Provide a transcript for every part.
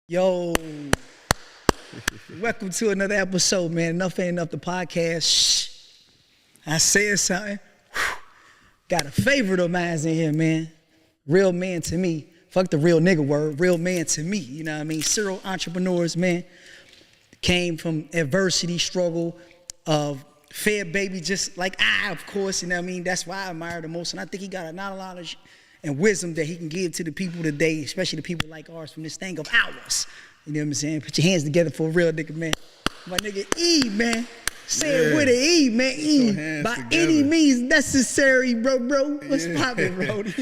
Yo, welcome to another episode, man. Enough ain't enough the podcast. Shh. I said something. Whew. Got a favorite of mine in here, man. Real man to me. Fuck the real nigga word. Real man to me. You know what I mean? Serial entrepreneurs, man. Came from adversity, struggle, fed baby, just like I, of course. You know what I mean? That's why I admire the most. And I think he got a lot of knowledge and wisdom that he can give to the people today, especially the people like ours from this thing of ours. You know what I'm saying? Put your hands together for a real nigga, man. My nigga E, man. Say it with an E, man. E. By any means necessary, bro. What's poppin', bro? Put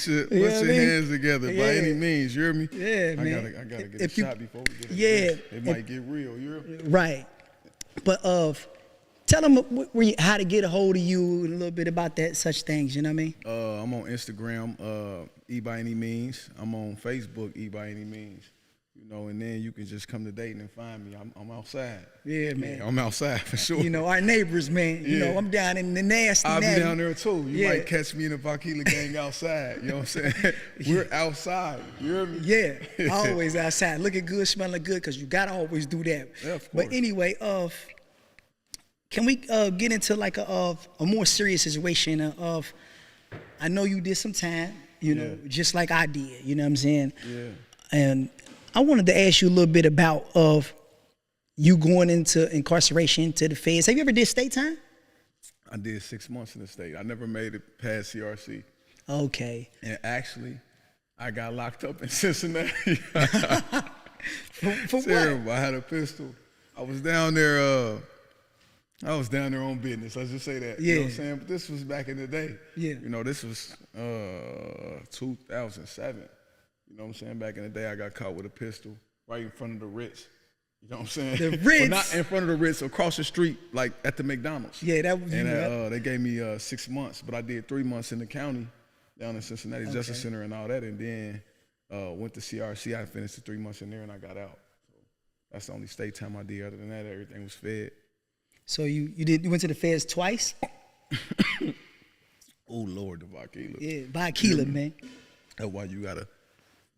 your hands together by any means, you hear me? Yeah, man. I gotta get a shot before we get it. Yeah. It might get real, you hear me? Right. But tell them how to get a hold of you, a little bit about that, such things, you know what I mean? I'm on Instagram, E by any means. I'm on Facebook, E by any means. You know, and then you can just come to Dayton and find me. I'm outside. Yeah, man. Yeah, I'm outside for sure. You know, our neighbors, man. You know, I'm down in the nasty. I'll be down there too. You might catch me in the Vakila gang outside. You know what I'm saying? We're outside. You hear me? Yeah, always outside. Looking good, smelling good, because you got to always do that. Yeah, of course. But anyway, can we get into like a more serious situation of, I know you did some time, you know, just like I did, you know what I'm saying? Yeah. And I wanted to ask you a little bit about you going into incarceration to the feds. Have you ever did state time? I did 6 months in the state. I never made it past CRC. Okay. And actually, I got locked up in Cincinnati. For Terrible. what? I had a pistol. I was down there on business. Let's just say that. Yeah. You know what I'm saying? But this was back in the day. Yeah. You know, this was 2007. You know what I'm saying? Back in the day, I got caught with a pistol right in front of the Ritz. You know what I'm saying? The Ritz? Well, not in front of the Ritz, across the street, like at the McDonald's. Yeah, that was. And they gave me 6 months, but I did 3 months in the county down in Cincinnati Justice Center and all that, and then went to CRC. I finished the 3 months in there, and I got out. So that's the only state time I did. Other than that, everything was fed. So you went to the feds twice? Oh Lord, the Vakila. Yeah, Vakila, man. That's why you got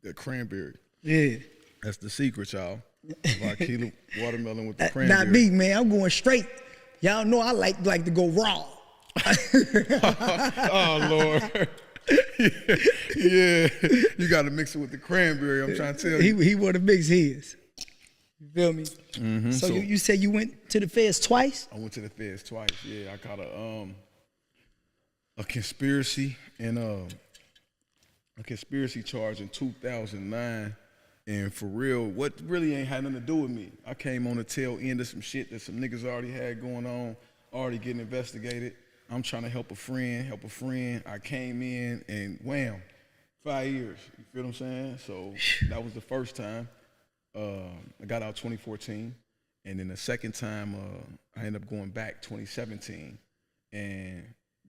the cranberry. Yeah. That's the secret, y'all. Vakila watermelon with the cranberry. Not me, man. I'm going straight. Y'all know I like to go raw. Oh Lord. Yeah. You got to mix it with the cranberry. I'm trying to tell you. He want to mix his. You feel me? Mm-hmm. So you said you went to the feds twice? I went to the feds twice. Yeah, I caught a conspiracy and a conspiracy charge in 2009. And for real, what really ain't had nothing to do with me. I came on the tail end of some shit that some niggas already had going on, already getting investigated. I'm trying to help a friend. I came in and wham, 5 years. You feel what I'm saying? So that was the first time. I got out 2014, and then the second time I ended up going back 2017. And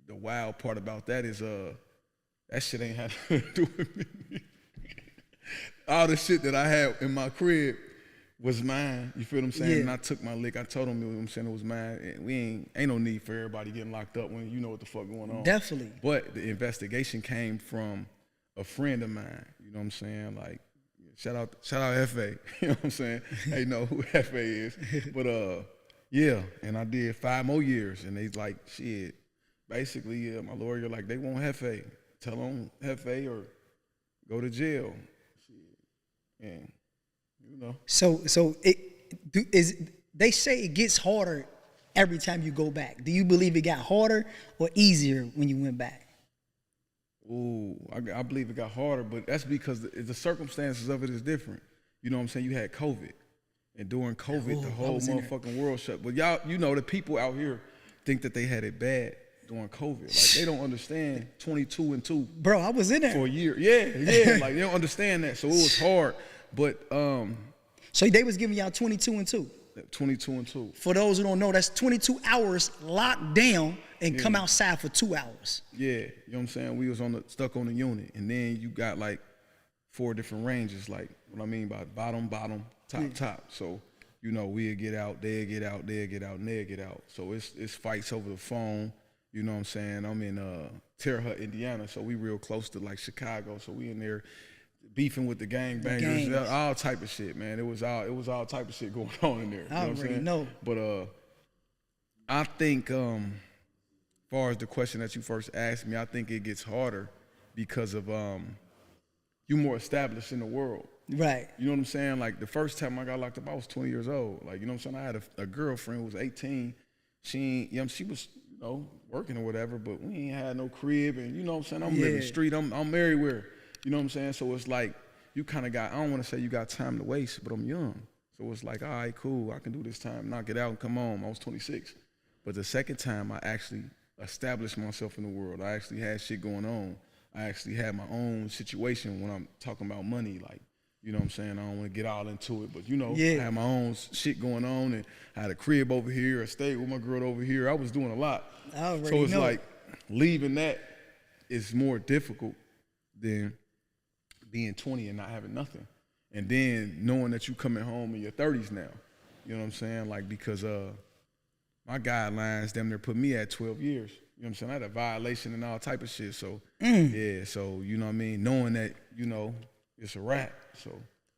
the wild part about that is that shit ain't had nothing to do with me. All the shit that I had in my crib was mine. You feel what I'm saying? Yeah. And I took my lick. I told them, you know what I'm saying, it was mine. And we ain't no need for everybody getting locked up when you know what the fuck going on. Definitely. But the investigation came from a friend of mine. You know what I'm saying? Like, shout out FA. You know what I'm saying? They know who FA is. But yeah, and I did 5 more years, and they like, shit. Basically, my lawyer like, they want Hefe. Tell them Hefe or go to jail. Shit. And you know. So they say it gets harder every time you go back. Do you believe it got harder or easier when you went back? Ooh, I believe it got harder, but that's because the circumstances of it is different. You know what I'm saying? You had COVID, and during COVID, the whole motherfucking world shut. But y'all, you know, the people out here think that they had it bad during COVID. Like, they don't understand 22 and 2. Bro, I was in there. For a year. Yeah. Like, they don't understand that, so it was hard. But so they was giving y'all 22 and 2. 22 and 2. For those who don't know, that's 22 hours locked down and come outside for 2 hours. Yeah, you know what I'm saying? We was stuck on the unit, and then you got like 4 different ranges, like what I mean by bottom, top. So, you know, we'd get out, they'd get out, they'd get out, and they'd get out. So it's fights over the phone. You know what I'm saying? I'm in Terre Haute, Indiana, so we real close to like Chicago. So we in there beefing with the gangbangers, gangs. all type of shit, man. It was all type of shit going on in there. I already know. But I think, far as the question that you first asked me, I think it gets harder because of you more established in the world. Right. You know what I'm saying? Like the first time I got locked up, I was 20 years old. Like, you know what I'm saying? I had a girlfriend who was 18. She was, working or whatever, but we ain't had no crib, and you know what I'm saying? I'm living the street. I'm everywhere. You know what I'm saying? So it's like you kind of got, I don't want to say you got time to waste, but I'm young. So it's like, all right, cool, I can do this time, knock it out and come home. I was 26. But the second time I actually established myself in the world. I actually had shit going on. I actually had my own situation when I'm talking about money, like, you know what I'm saying? I don't want to get all into it, but I had my own shit going on, and I had a crib over here, a stay with my girl over here. I was doing a lot. So it's like leaving that is more difficult than being 20 and not having nothing. And then knowing that you coming home in your 30s now. You know what I'm saying? Like, because my guidelines damn near put me at 12 years. You know what I'm saying? I had a violation and all type of shit. So, so, you know what I mean? Knowing that, it's a wrap.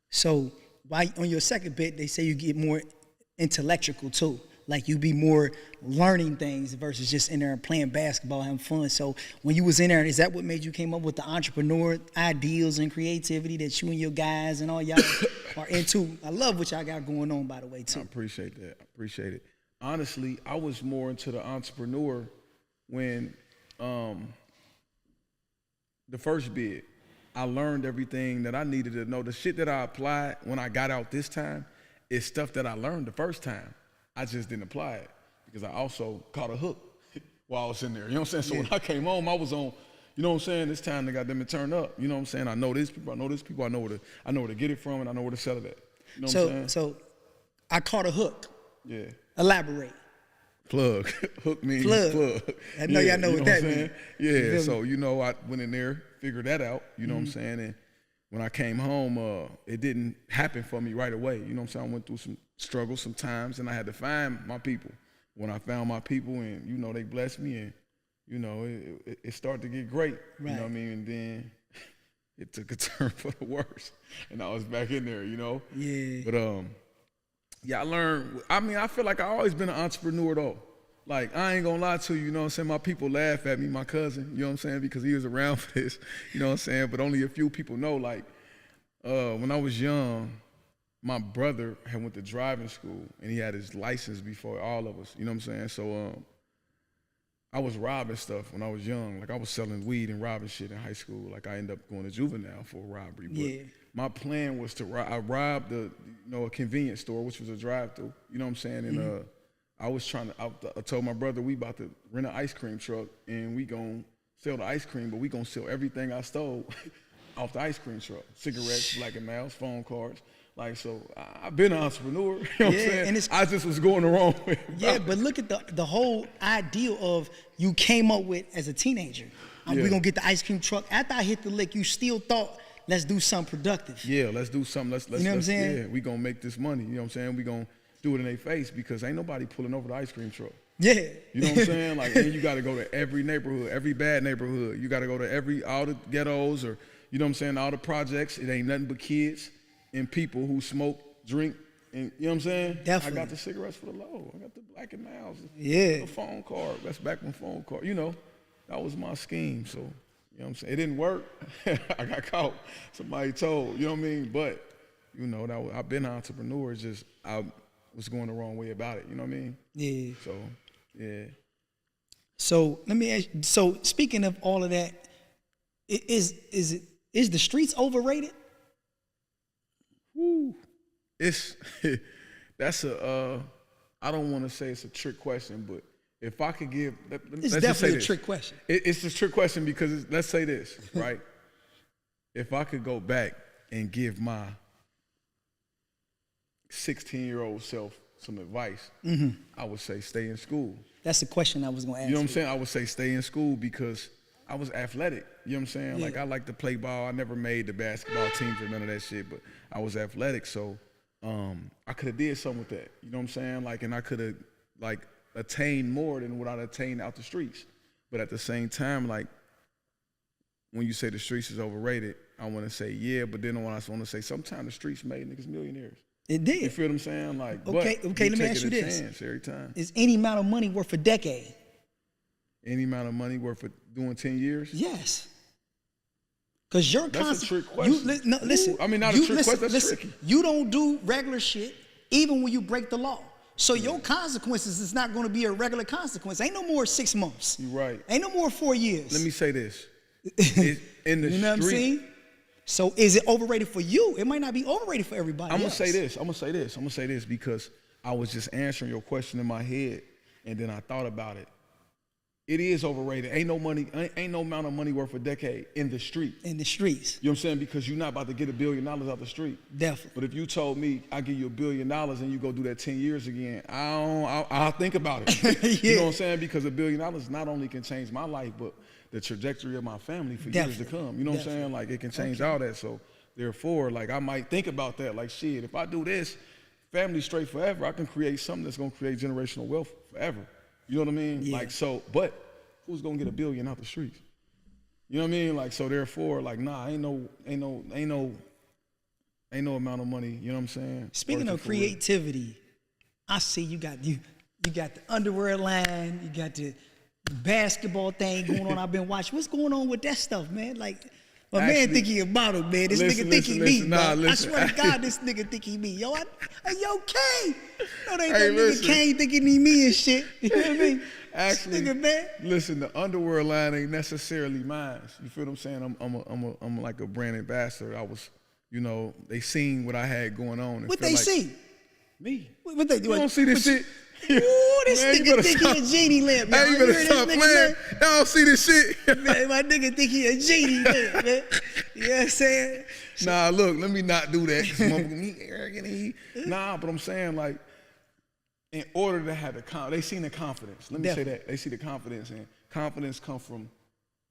So on your second bit, they say you get more intellectual too. Like you be more learning things versus just in there and playing basketball, having fun. So when you was in there, is that what made you came up with the entrepreneur ideals and creativity that you and your guys and all y'all are into? I love what y'all got going on, by the way, too. I appreciate that. I appreciate it. Honestly, I was more into the entrepreneur when the first bid. I learned everything that I needed to know. The shit that I applied when I got out this time is stuff that I learned the first time. I just didn't apply it because I also caught a hook while I was in there. You know what I'm saying? So when I came home, I was on, you know what I'm saying? This time they got them to turn up. You know what I'm saying? I know these people, I know where to get it from, and I know where to sell it at. You know what I'm saying? So I caught a hook. Yeah. Elaborate. Plug. Hook means plug. I know y'all know what that means. Yeah, so, I went in there, figured that out, you know what I'm saying? And when I came home, it didn't happen for me right away. You know what I'm saying? I went through some struggles sometimes, and I had to find my people. When I found my people and, they blessed me, and, it started to get great. Right. You know what I mean? And then it took a turn for the worse. And I was back in there, Yeah. But, I learned, I feel like I always been an entrepreneur though. Like, I ain't gonna lie to you, you know what I'm saying? My people laugh at me, my cousin, you know what I'm saying? Because he was around for this, you know what I'm saying? But only a few people know, like, when I was young, my brother had went to driving school and he had his license before all of us, you know what I'm saying? So, I was robbing stuff when I was young. Like, I was selling weed and robbing shit in high school. Like, I ended up going to juvenile for a robbery. But my plan was to I robbed a convenience store, which was a drive-through, you know what I'm saying? And I was I told my brother we about to rent an ice cream truck and we gonna sell the ice cream, but we gonna sell everything I stole off the ice cream truck. Cigarettes, Black & Milds, phone cards. Like, so I've been an entrepreneur, you know what I'm saying? And I just was going the wrong way. Yeah, but look at the whole ideal of you came up with as a teenager. We're gonna get the ice cream truck. After I hit the lick, you still thought, let's do something productive. Yeah, let's do something. Let's you know what I'm saying? Yeah, we gonna make this money. You know what I'm saying? We gonna do it in their face because ain't nobody pulling over the ice cream truck. Yeah. You know what I'm saying? Like, and you gotta go to every neighborhood, every bad neighborhood. You gotta go to all the ghettos or, you know what I'm saying, all the projects. It ain't nothing but kids and people who smoke, drink, and you know what I'm saying? Definitely. I got the cigarettes for the low. I got the Black & Milds. Yeah. The phone card. That's back when phone card. That was my scheme. So, you know what I'm saying? It didn't work. I got caught. Somebody told, you know what I mean? But, I've been an entrepreneur. It's just I was going the wrong way about it. You know what I mean? Yeah. So, yeah. So let me ask you, so speaking of all of that, is the streets overrated? Woo. That's I don't want to say it's a trick question, but if I could give, it's definitely a trick question. It's a trick question because let's say this, right? If I could go back and give my 16-year-old self some advice, I would say stay in school. That's the question I was going to ask. You know what I'm saying? I would say stay in school because I was athletic. You know what I'm saying? Yeah. Like, I like to play ball. I never made the basketball teams or none of that shit, but I was athletic, so I could have did something with that. You know what I'm saying? Like, and I could have, like, attained more than what I'd attained out the streets. But at the same time, like, when you say the streets is overrated, I want to say yeah, but then I want to say sometimes the streets made niggas millionaires. It did. You feel what I'm saying? Like, okay, but let me ask you a this. chance every time. Is any amount of money worth a decade? Any amount of money worth of doing 10 years? Yes. Because you're that's a trick question. Listen. I mean, not a trick question. That's tricky. You don't do regular shit even when you break the law. So your consequences is not going to be a regular consequence. Ain't no more 6 months. You're right. Ain't no more 4 years. Let me say this. In the you know what I'm saying? So is it overrated for you? It might not be overrated for everybody I'm else. gonna say this because I was just answering your question in my head, and then I thought about it. It is overrated. Ain't no amount of money worth a decade in the street. In the streets. You know what I'm saying? Because you're not about to get $1 billion out the street. Definitely. But if you told me I give you $1 billion and you go do that 10 years again, I'll think about it. Yeah. You know what I'm saying? Because $1 billion not only can change my life, but the trajectory of my family for years to come. You know what I'm saying? Like it can change all that. So therefore, like I might think about that. Like shit, if I do this, family straight forever, I can create something that's gonna create generational wealth forever. You know what I mean? Yeah. Like so, but who's gonna get $1 billion out the streets? You know what I mean? Like so, therefore, like nah, ain't no amount of money. You know what I'm saying? Speaking of creativity, I see you got the underwear line, you got the basketball thing going on. I've been watching. What's going on with that stuff, man? Like my man think he a model, man. This nigga think he me, man. I swear to God, this nigga think he me. Yo, yo, Kane. No, they that nigga Kane thinking he me and shit. You know what I mean? Actually, nigga, man. Listen, the underwear line ain't necessarily mine. You feel what I'm saying? I'm like a brand ambassador. I was, you know, they seen what I had going on. And what they see? Me. What they do? You don't see this shit. Ooh, this nigga think he a genie lamp, man. Hey, you better stop playing. Y'all don't see this shit. Man, my nigga think he a genie lamp, man. You know what I'm saying? Nah, look, let me not do that. He arrogant. Nah, but I'm saying like, in order to have they seen the confidence. Let me say that. They see the confidence, and confidence come from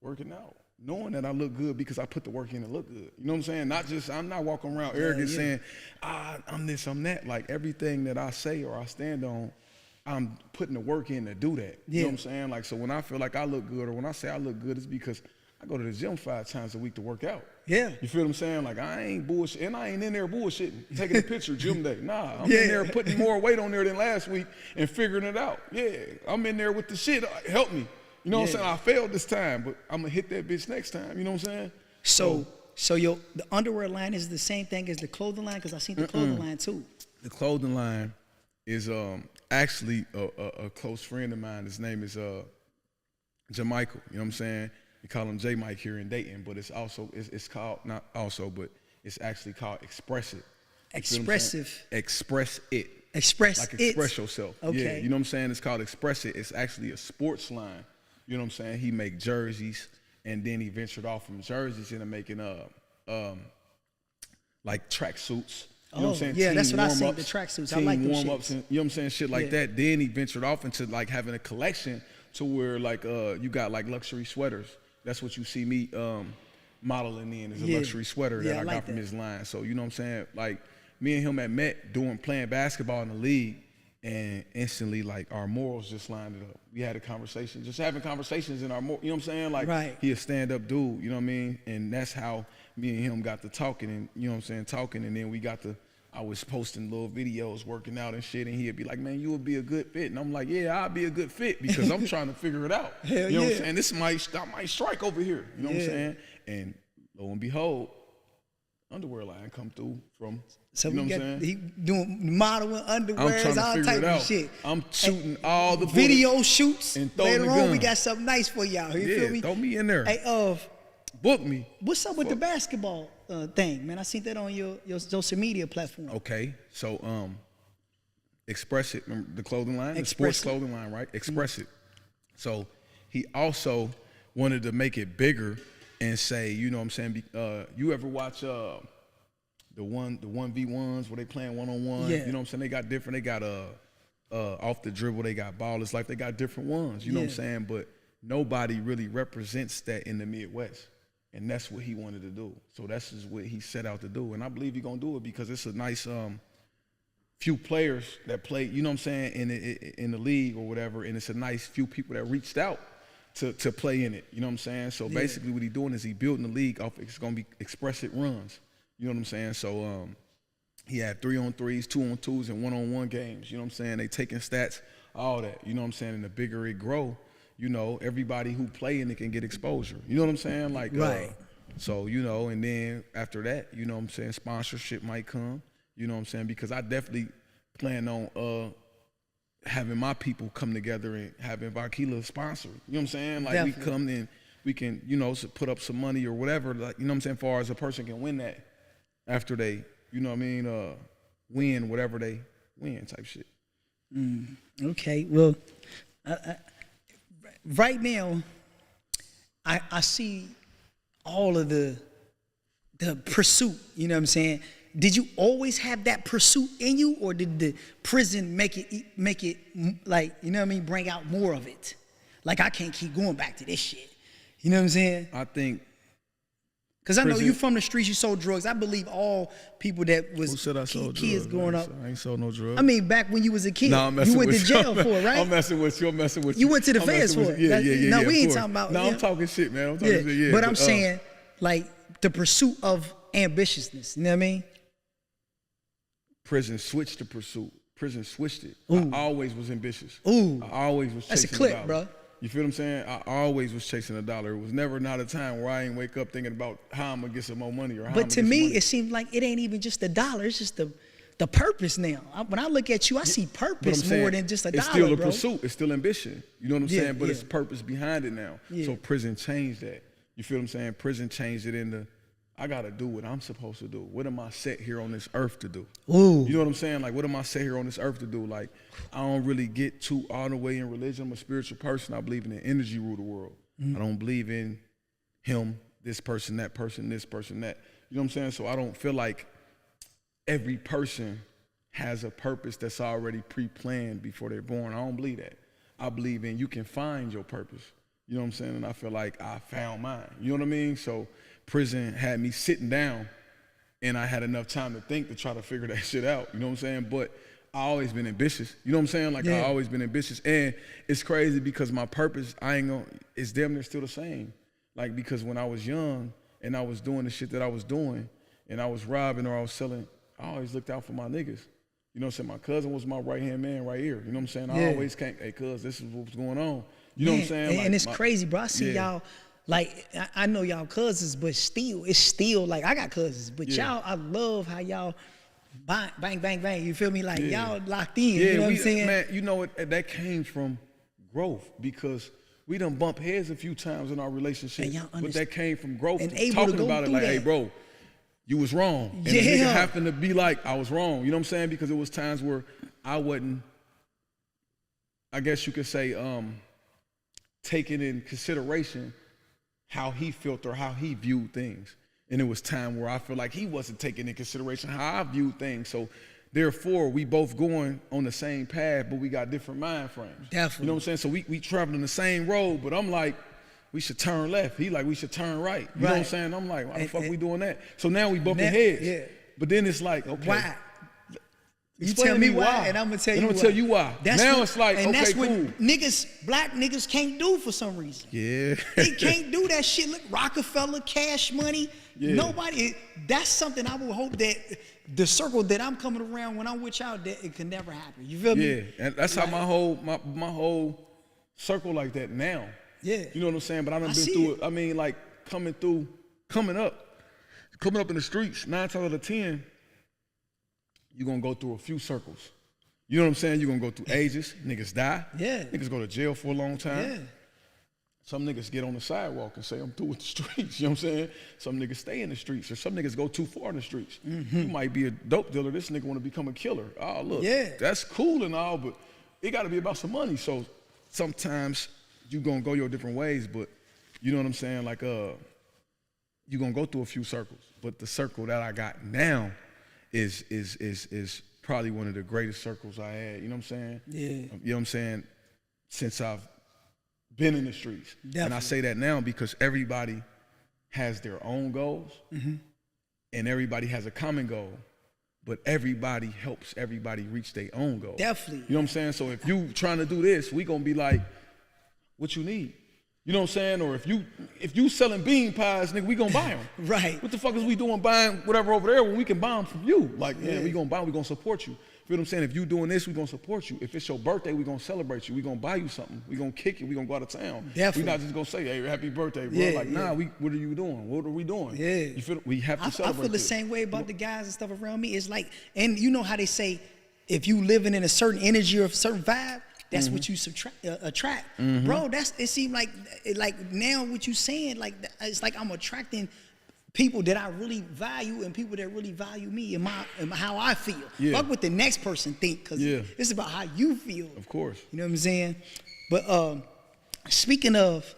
working out. Knowing that I look good because I put the work in and look good. You know what I'm saying? Not just, I'm not walking around arrogant saying, I'm this, I'm that. Like everything that I say or I stand on, I'm putting the work in to do that. You know what I'm saying? Like, so when I feel like I look good or when I say I look good, it's because I go to the gym 5 times a week to work out. Yeah. You feel what I'm saying? Like I ain't bullshit, and I ain't in there bullshitting, taking a picture gym day. Nah, I'm in there putting more weight on there than last week and figuring it out. Yeah, I'm in there with the shit. Help me. You know what I'm saying? I failed this time, but I'm gonna hit that bitch next time. You know what I'm saying? So the underwear line is the same thing as the clothing line? Because I seen the clothing line too. The clothing line is actually a close friend of mine. His name is Jamichael. You know what I'm saying? We call him J Mike here in Dayton, but it's also it's called not also, but it's actually called Express It. Expressive. Express It. Express like it. express yourself. Okay. Yeah, you know what I'm saying? It's called Express It. It's actually a sports line. You know what I'm saying? He make jerseys, and then he ventured off from jerseys into making like track suits. You know what I'm saying? Yeah, team that's what I seen, warm-ups, the track suits. I team like them warm-ups shits. and, you know what I'm saying? Shit like that. Then he ventured off into like having a collection to where like you got like luxury sweaters. That's what you see me modeling in is a luxury sweater that I got from his line. So you know what I'm saying? Like me and him had met playing basketball in the league, and instantly like our morals just lined it up. We had a conversation, just having conversations in our you know what I'm saying? Like he a stand-up dude, you know what I mean? And that's how me and him got to talking, and you know what I'm saying, talking, and then we got to, I was posting little videos working out and shit, and he'd be like, man, you would be a good fit. And I'm like, yeah, I'll be a good fit because I'm trying to figure it out. Hell you know what I'm saying? I might strike over here. You know what I'm saying? And lo and behold, underwear line come through from, so you know we what got, I'm saying? he doing modeling underwear, all type of shit. I'm shooting all the video shoots. And later on, we got something nice for y'all. You feel me? Throw me in there. Hey, book me. What's up with the basketball thing, man? I seen that on your social media platform. Okay, so Express It, remember the clothing line, the Express sports clothing line, right? Express It. So he also wanted to make it bigger and say, you know what I'm saying? You ever watch the 1v1s where they playing one-on-one? Yeah. You know what I'm saying? They got different. They got off the dribble. They got ball. It's like they got different ones. You know what I'm saying? But nobody really represents that in the Midwest. And that's what he wanted to do. So that's just what he set out to do. And I believe he's going to do it because it's a nice few players that play, you know what I'm saying, in the league or whatever. And it's a nice few people that reached out to play in it. You know what I'm saying? So basically what he doing is he building the league off, it's gonna be expressive runs. You know what I'm saying? So he had 3-on-3s, 2-on-2s, and 1-on-1 games. You know what I'm saying? They taking stats, all that. You know what I'm saying? And the bigger it grow, you know, everybody who play in it can get exposure. You know what I'm saying? Like, right. So, you know, and then after that, you know what I'm saying, sponsorship might come. You know what I'm saying? Because I definitely plan on having my people come together and having Vakila sponsor. You know what I'm saying? Like Definitely. we come in, we can, you know, put up some money or whatever. Like, you know what I'm saying? Far as a person can win that after they, you know what I mean, win whatever they win type shit. Okay, well, right now, I see all of the pursuit, you know what I'm saying? Did you always have that pursuit in you, or did the prison make it like, you know what I mean, bring out more of it? Like, I can't keep going back to this shit. You know what I'm saying? I think. Because I know you from the streets, you sold drugs. I believe all people that was Who said I sold kids drugs? growing up. I ain't sold no drugs. I mean, back when you was a kid, No, I'm messing you went with to jail for it, right? I'm messing with you. I'm messing with you. You went to the I'm feds messing for with it. Yeah. No, we of ain't course. talking about. No, Yeah. I'm talking shit, man. I'm talking shit. Yeah, but I'm saying, like, the pursuit of ambitiousness. You know what I mean? Prison switched the pursuit. Prison switched it. Ooh. I always was ambitious. Ooh. I always was chasing That's a clip, a dollar. bro. You feel what I'm saying? I always was chasing a dollar. It was never not a time where I ain't wake up thinking about how I'm gonna get some more money or how I'm But to gonna get some me, money. it seems like it ain't even just the dollar. It's just the purpose now. When I look at you, I see But I'm purpose saying, more than just a it's dollar, still a bro. pursuit. It's still ambition. You know what I'm Yeah, saying? But yeah. it's purpose behind it now. Yeah. So prison changed that. You feel what I'm saying? Prison changed it into, I gotta do what I'm supposed to do. What am I set here on this earth to do? Ooh. You know what I'm saying? Like, what am I set here on this earth to do? Like, I don't really get too all the way in religion. I'm a spiritual person. I believe in the energy rule the world. I don't believe in him, this person, that person, this person, that. You know what I'm saying? So I don't feel like every person has a purpose that's already pre-planned before they're born. I don't believe that. I believe in you can find your purpose. You know what I'm saying? And I feel like I found mine. You know what I mean? So prison had me sitting down, and I had enough time to think to try to figure that shit out. You know what I'm saying? But I always been ambitious. You know what I'm saying? Like, Yeah. I always been ambitious. And it's crazy because my purpose, it's damn near still the same. Like, because when I was young and I was doing the shit that I was doing and I was robbing or I was selling, I always looked out for my niggas. You know what I'm saying? My cousin was my right-hand man right here. You know what I'm saying? Yeah. I always can't, hey, cuz, this is what's going on. You know what I'm saying? And Like, it's crazy, bro. I see Yeah. y'all, like, I know y'all cousins, but it's still, like, I got cousins, but Yeah. y'all, I love how y'all bang, bang, bang, bang. You feel me? Like, Yeah. y'all locked in. Yeah, You know what I'm saying? Man, you know what? That came from growth because we done bumped heads a few times in our relationship, And y'all but that came from growth. and to able to talking go about it through like, that. hey, bro, you was wrong. And the Yeah. nigga happened to be like, I was wrong. You know what I'm saying? Because it was times where I wasn't, I guess you could say, taking in consideration how he felt or how he viewed things. And it was time where I feel like he wasn't taking in consideration how I viewed things. So therefore, we both going on the same path, but we got different mind frames. Definitely. You know what I'm saying? So we traveling the same road, but I'm like, we should turn left. He like, we should turn right. You know what I'm Right. saying? I'm like, why the And- fuck and- we doing that? So now we bumping Now- heads. yeah. But then it's like, okay. Why? You Explain tell to me why, and I'm gonna tell you And why. I'm gonna tell you why. Now it's like, and okay, that's cool. what black niggas can't do for some reason. Yeah. They can't do that shit. Look, Rockefeller, Cash Money. Yeah. Nobody. That's something I would hope that the circle that I'm coming around when I'm with y'all, that it can never happen. You feel me? Yeah, and that's how my whole circle like that now. Yeah. You know what I'm saying? But I done I been see through it. it. I mean, like coming up in the streets, 9 times out of 10, you're gonna go through a few circles. You know what I'm saying? You're gonna go through ages, niggas die. Yeah. Niggas go to jail for a long time. Yeah. Some niggas get on the sidewalk and say, I'm through with the streets. You know what I'm saying? Some niggas stay in the streets, or some niggas go too far in the streets. You might be a dope dealer. This nigga want to become a killer. Oh, look, Yeah. that's cool and all, but it got to be about some money. So sometimes you going to go your different ways, but you know what I'm saying? Like, you going to go through a few circles. But the circle that I got now is probably one of the greatest circles I had. You know what I'm saying? Yeah. You know what I'm saying? Since I've been in the streets. And I Definitely. say that now because everybody has their own goals and everybody has a common goal, but everybody helps everybody reach their own goal. Definitely. You know what I'm saying? So if you trying to do this, we gonna be like, what you need? You know what I'm saying? Or if you selling bean pies, nigga, we gonna buy them. Right. What the fuck is we doing buying whatever over there when we can buy them from you? Like, yeah, we gonna buy them, we gonna support you. You feel what I'm saying? If you doing this, we gonna support you. If it's your birthday, we gonna celebrate you. We gonna buy you something. We gonna kick it. We gonna go out of town. Definitely. We not just gonna say, hey, happy birthday, bro. Yeah, like, nah, what are you doing? What are we doing? Yeah. You feel? We have to celebrate. I feel the same way about the guys and stuff around me. It's like, and you know how they say, if you living in a certain energy or a certain vibe, that's what you attract. Bro, it seemed like now what you saying, like, it's like I'm attracting people that I really value and people that really value me and how I feel. Yeah. Fuck what the next person think, because it's about how you feel. Of course. You know what I'm saying? But speaking of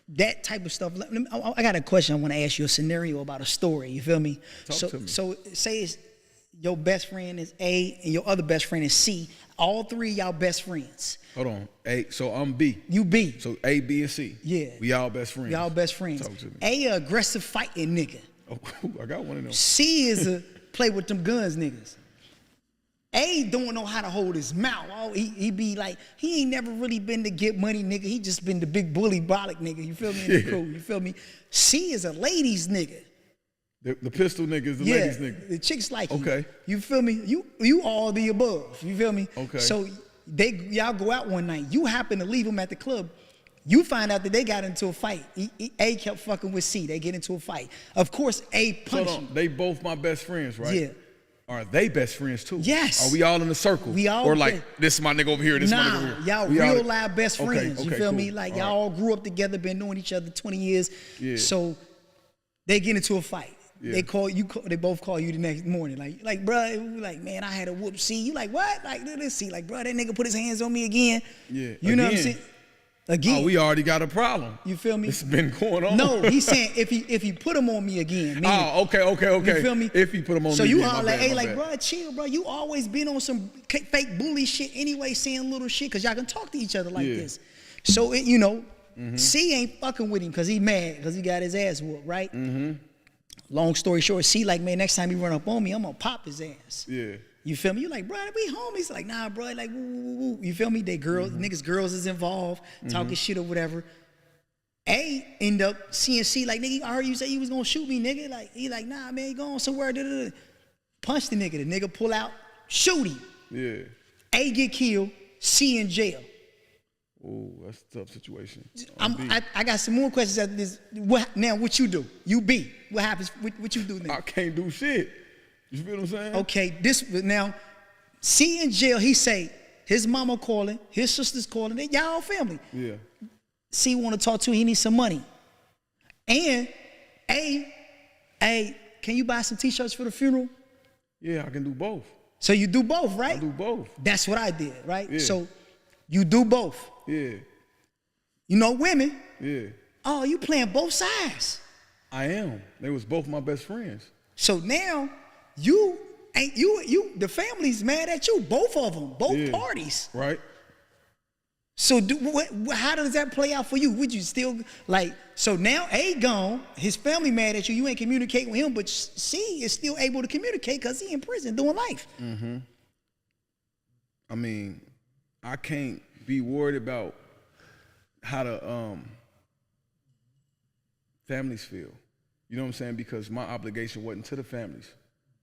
that type of stuff, I got a question. I want to ask you a scenario about a story. You feel me? Talk to me. So say it's your best friend is A and your other best friend is C. All three of y'all best friends. Hold on. A, so I'm B. You B. So A, B, and C. Yeah. We all best friends. Y'all best friends. Talk to me. A, a aggressive fighting nigga. Oh, I got one of them. C is a play with them guns niggas. A don't know how to hold his mouth. Oh, he be like, he ain't never really been the get money nigga. He just been the big bully brolic nigga. You feel me? In the crew. You feel me? C is a ladies nigga. The pistol nigga is the ladies nigga. The chicks like you. Okay. You feel me? You all the above. You feel me? Okay. So y'all go out one night. You happen to leave them at the club. You find out that they got into a fight. A kept fucking with C. They get into a fight. Of course, A punched you. They both my best friends, right? Yeah. Are they best friends too? Yes. Are we all in a circle? We all or like this is my nigga over here, this is my nigga over here. Y'all We real all- live best friends. Okay, you feel cool. me? Like All y'all all grew up together, been knowing each other 20 years. Yeah. So they get into a fight. Yeah. They both call you the next morning. Like, bruh, like, man, I had a whoop C. You like, what? Like, let's see. Like, bruh, that nigga put his hands on me again. Yeah. You know what I'm Again. saying? Again. Oh, we already got a problem. You feel me? It's been going on. No, he's saying if he put him on me again. Meaning, Oh, okay. you feel me? If he put him on so me, you yeah, holler, my bad, hey, my like, bad. bro, chill, bro. You always been on some fake bully shit anyway, saying little shit, because y'all can talk to each other like Yeah. this. So, C ain't fucking with him because he mad, because he got his ass whooped, right? Long story short, C like, man, next time he run up on me, I'm going to pop his ass. Yeah. You feel me? You like, bro, we homies. Like, nah, bro, like, woo, woo, woo. You feel me? They girls, niggas, girls is involved, talking shit or whatever. A end up seeing C like, nigga, I heard you say you was gonna shoot me, nigga. Like, he like, nah, man, you going somewhere. Punch the nigga. The nigga pull out, shoot him. Yeah. A get killed, C in jail. Oh, that's a tough situation. I got some more questions after this. What you do? You B. What happens? What you do now? I can't do shit. You feel what I'm saying? Okay, now, C in jail, he say, his mama calling, his sister's calling, they y'all all family. Yeah. C want to talk to, he needs some money. And A, can you buy some t-shirts for the funeral? Yeah, I can do both. So you do both, right? I do both. That's what I did, right? Yeah. So you do both. Yeah. You know women, Yeah. oh, you playing both sides. I am. They was both my best friends. So now the family's mad at you, both of them, both parties. Right? So how does that play out for you? Would you still, like, so now A gone, his family mad at you, you ain't communicating with him, but C is still able to communicate because he in prison doing life. Mm-hmm. I mean, I can't be worried about how the families feel. You know what I'm saying? Because my obligation wasn't to the families.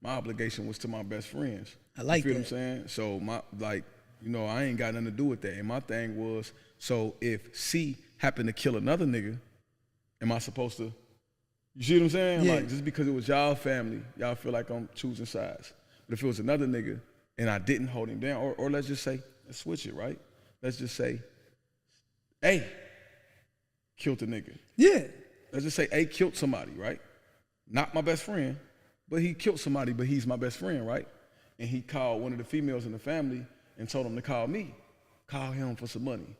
My obligation was to my best friends. I like you feel that. what I'm saying? So I ain't got nothing to do with that. And my thing was, so if C happened to kill another nigga, am I supposed to, you see what I'm saying? Yeah. Like, just because it was y'all family, y'all feel like I'm choosing sides. But if it was another nigga and I didn't hold him down, or let's just say, let's switch it, right? Let's just say, A killed the nigga. Yeah. Let's just say A killed somebody, right? Not my best friend, but he killed somebody, but he's my best friend, right? And he called one of the females in the family and told him to call me. Call him for some money.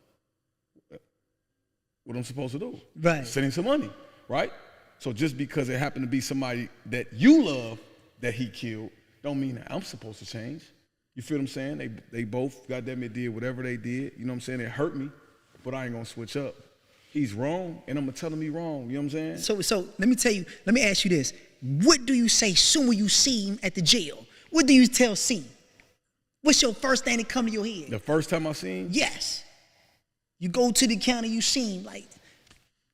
What I'm supposed to do? Right. Send him some money, right? So just because it happened to be somebody that you love that he killed, don't mean that I'm supposed to change. You feel what I'm saying? They both, goddamn it, did whatever they did. You know what I'm saying? It hurt me, but I ain't gonna switch up. He's wrong, and I'm gonna tell him he's wrong. You know what I'm saying? So let me ask you this. What do you say soon when you see him at the jail? What do you tell C? What's your first thing that come to your head? The first time I seen him, Yes. You go to the county, you see him, like,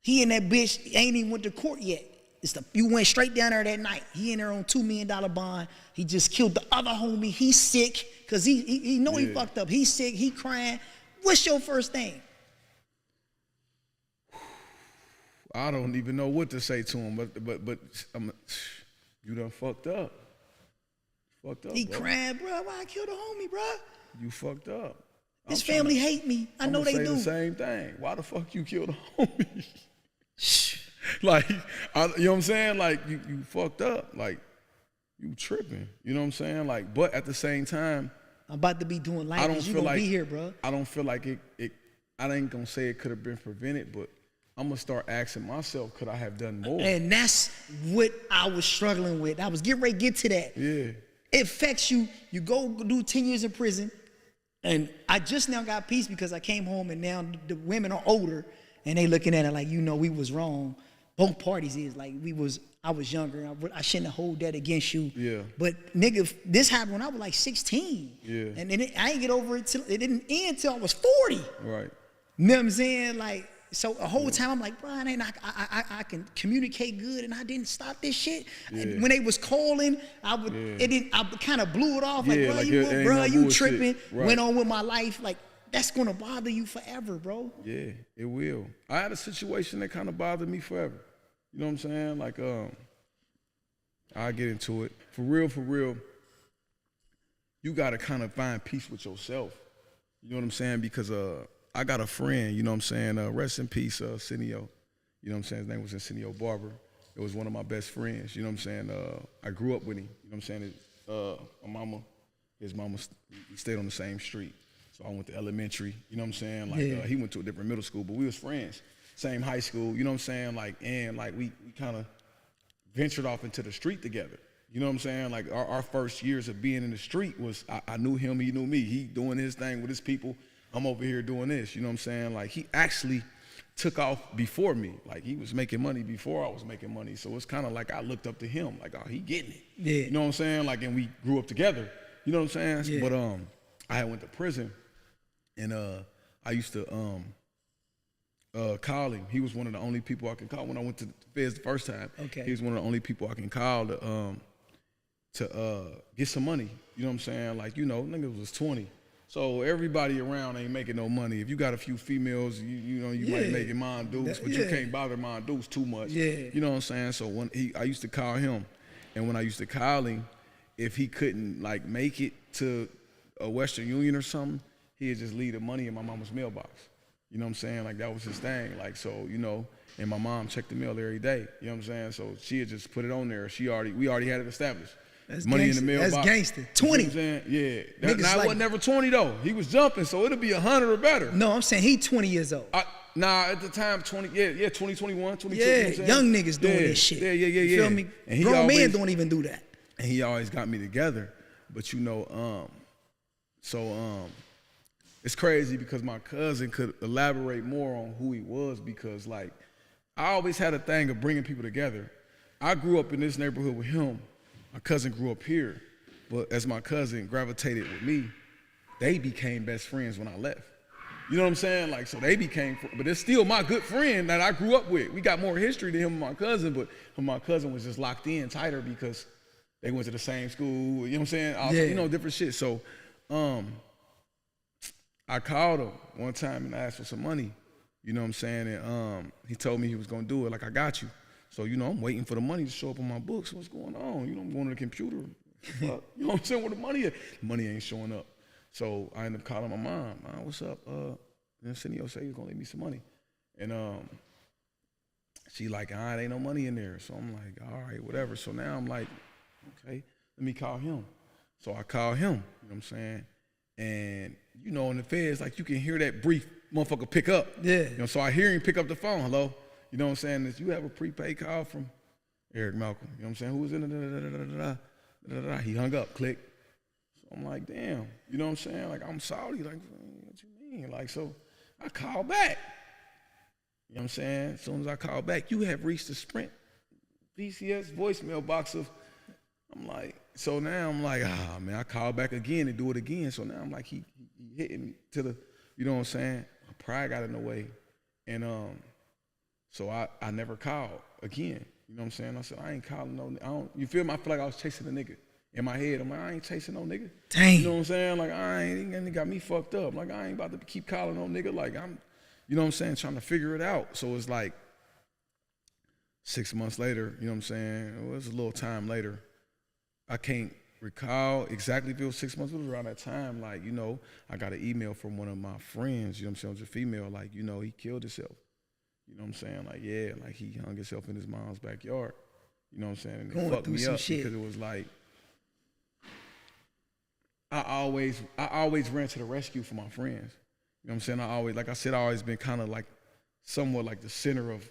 He and that bitch ain't even went to court yet. You went straight down there that night. He in there on $2 million bond. He just killed the other homie. He's sick because he know he fucked up. He's sick. He crying. What's your first thing? I don't even know what to say to him, but you done fucked up. Fucked up. He bro. crying, bro. Why I killed a homie, bro? You fucked up. His family hate me. I know they do. The same thing. Why the fuck you killed a homie? Like, you know what I'm saying? Like, you fucked up. Like, you tripping. You know what I'm saying? Like, but at the same time, I'm about to be doing life. You gonna be here, bro. I don't feel like I ain't gonna say it could have been prevented, but I'm gonna start asking myself, could I have done more? And that's what I was struggling with. I was getting ready to get to that. Yeah. It affects you. You go do 10 years in prison. And I just now got peace because I came home and now the women are older and they looking at it like, we was wrong. Both parties is like I was younger. I shouldn't hold that against you. Yeah. But nigga, this happened when I was like 16. Yeah. And then I didn't get over it till it didn't end till I was 40. Right. You know what I'm saying? Like, so the whole time I'm like, Brian, I can communicate good, and I didn't stop this shit. And when they was calling, I kind of blew it off. Like, bro, you tripping? Right. Went on with my life. Like, that's gonna bother you forever, bro. Yeah, it will. I had a situation that kind of bothered me forever. You know what I'm saying? Like, I'll get into it. For real, you gotta kind of find peace with yourself. You know what I'm saying? Because I got a friend, you know what I'm saying, rest in peace, Cineo. You know what I'm saying? His name was Cineo Barber. It was one of my best friends, you know what I'm saying? I grew up with him, you know what I'm saying? His mama, we stayed on the same street. So I went to elementary, you know what I'm saying? Like, he went to a different middle school, but we was friends. Same high school, you know what I'm saying? Like, and like we kind of ventured off into the street together. You know what I'm saying? Like our first years of being in the street was, I knew him, he knew me. He doing his thing with his people. I'm over here doing this, you know what I'm saying? Like, he actually took off before me. Like, he was making money before I was making money. So it's kind of like I looked up to him, like, oh, he getting it. Yeah. You know what I'm saying? Like, and we grew up together. You know what I'm saying? Yeah. But I had went to prison, and I used to call him. He was one of the only people I could call when I went to the feds the first time. Okay. He was one of the only people I can call to get some money. You know what I'm saying? Like, niggas was 20. So everybody around ain't making no money. If you got a few females, you might make it mine dudes, but you can't bother mine dudes too much. Yeah. You know what I'm saying? So I used to call him, and when I used to call him, if he couldn't like make it to a Western Union or something, he'd just leave the money in my mama's mailbox. You know what I'm saying? Like, that was his thing. Like, so, and my mom checked the mail every day. You know what I'm saying? So she had just put it on there. We already had it established. That's money gangster. In the mailbox. That's gangster. 20. You know what I'm saying? Yeah. Niggas I wasn't never 20 though. He was jumping, so it'll be 100 or better. No, I'm saying he 20 years old. At the time, 20, 2021, 22. Yeah, you know what I'm young niggas doing this shit. Yeah. You feel me? And Grown men don't even do that. And he always got me together. But it's crazy because my cousin could elaborate more on who he was, because like, I always had a thing of bringing people together. I grew up in this neighborhood with him. My cousin grew up here, but as my cousin gravitated with me, they became best friends when I left. You know what I'm saying? Like, so they became, but it's still my good friend that I grew up with. We got more history than him and my cousin, but my cousin was just locked in tighter because they went to the same school, you know what I'm saying? Also, different shit. So I called him one time and asked for some money, you know what I'm saying? And he told me he was gonna do it, like, I got you. So, I'm waiting for the money to show up on my books. What's going on? I'm going to the computer. Fuck. You know what I'm saying? Where the money is? The money ain't showing up. So I ended up calling my mom. Mom, what's up? And Cineo said he was going to leave me some money. And she like, ain't no money in there. So I'm like, all right, whatever. So now I'm like, okay, let me call him. So I call him, you know what I'm saying? And, in the feds, like, you can hear that brief motherfucker pick up. Yeah. So I hear him pick up the phone. Hello? You know what I'm saying? Is you have a prepaid call from Eric Malcolm? You know what I'm saying? Who was in the He hung up, click. So I'm like, damn. You know what I'm saying? Like, I'm sorry. Like, what you mean? Like, so I call back. You know what I'm saying? As soon as I call back, you have reached the Sprint PCS voicemail box of, I'm like, so now I'm like, man, I call back again and do it again. So now I'm like, he hitting me to the, you know what I'm saying? My pride got in the way. And So I never called again. You know what I'm saying? I said, I ain't calling no, I don't, you feel me? I feel like I was chasing a nigga. In my head, I'm like, I ain't chasing no nigga. Dang. You know what I'm saying? Like, it got me fucked up. Like, I ain't about to keep calling no nigga. Like, you know what I'm saying, trying to figure it out. So it's like 6 months later, you know what I'm saying? It was a little time later. I can't recall exactly if it was 6 months, it was around that time. Like, you know, I got an email from one of my friends, you know what I'm saying, it was a female, like, you know, he killed himself. You know what I'm saying? Like, yeah, like he hung himself in his mom's backyard. You know what I'm saying? And it fucked me up because it was like, I always ran to the rescue for my friends. You know what I'm saying? I always been kind of like somewhat like the center of,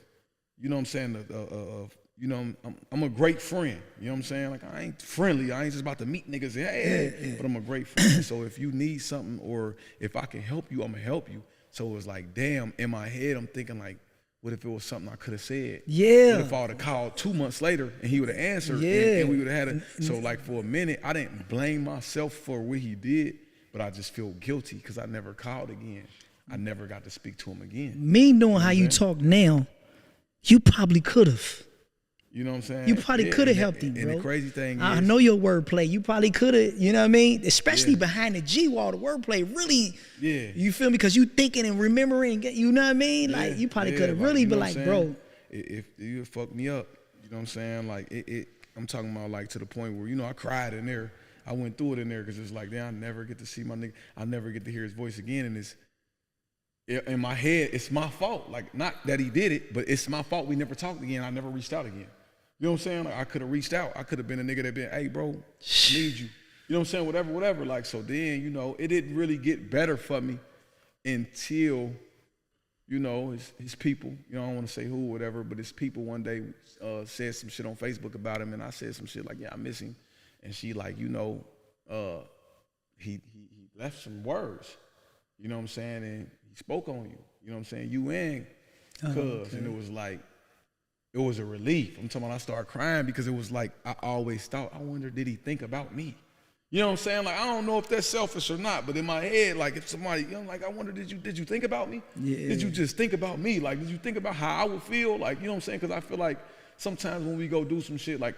you know what I'm saying, you know, I'm a great friend. You know what I'm saying? Like, I ain't friendly. I ain't just about to meet niggas and say, hey, but I'm a great friend. So if you need something or if I can help you, I'm going to help you. So it was like, damn, in my head, I'm thinking like, what if it was something I could have said? Yeah. What if I would have called 2 months later and he would have answered and we would have had it. So like for a minute, I didn't blame myself for what he did, but I just feel guilty because I never called again. I never got to speak to him again. Me knowing how you talk now, you probably could have. You know what I'm saying? You probably could have helped him, bro. And the crazy thing I is, know your wordplay. You probably could have, you know what I mean? Especially behind the G wall, the wordplay really, you feel me? Because you thinking and remembering, you know what I mean? Like, you probably could have really been like, bro. If you fucked me up, you know what I'm saying? Like, I'm talking about like to the point where, you know, I cried in there. I went through it in there because it's like, damn, I never get to see my nigga. I never get to hear his voice again. And it's, in my head, it's my fault. Like, not that he did it, but it's my fault we never talked again. I never reached out again. You know what I'm saying? Like, I could have reached out. I could have been a nigga that been, hey, bro, I need you. You know what I'm saying? Whatever. Like, so then, you know, it didn't really get better for me until, you know, his people, you know, I don't want to say who or whatever, but his people one day said some shit on Facebook about him, and I said some shit like, yeah, I miss him. And she like, you know, he left some words, you know what I'm saying? And he spoke on you, you know what I'm saying? You and cuz, and it was like, it was a relief. I'm talking about I started crying because it was like, I always thought, I wonder, did he think about me? You know what I'm saying? Like, I don't know if that's selfish or not, but in my head, like if somebody, you know, like I wonder, did you think about me? Yeah. Did you just think about me? Like, did you think about how I would feel? Like, you know what I'm saying? Because I feel like sometimes when we go do some shit, like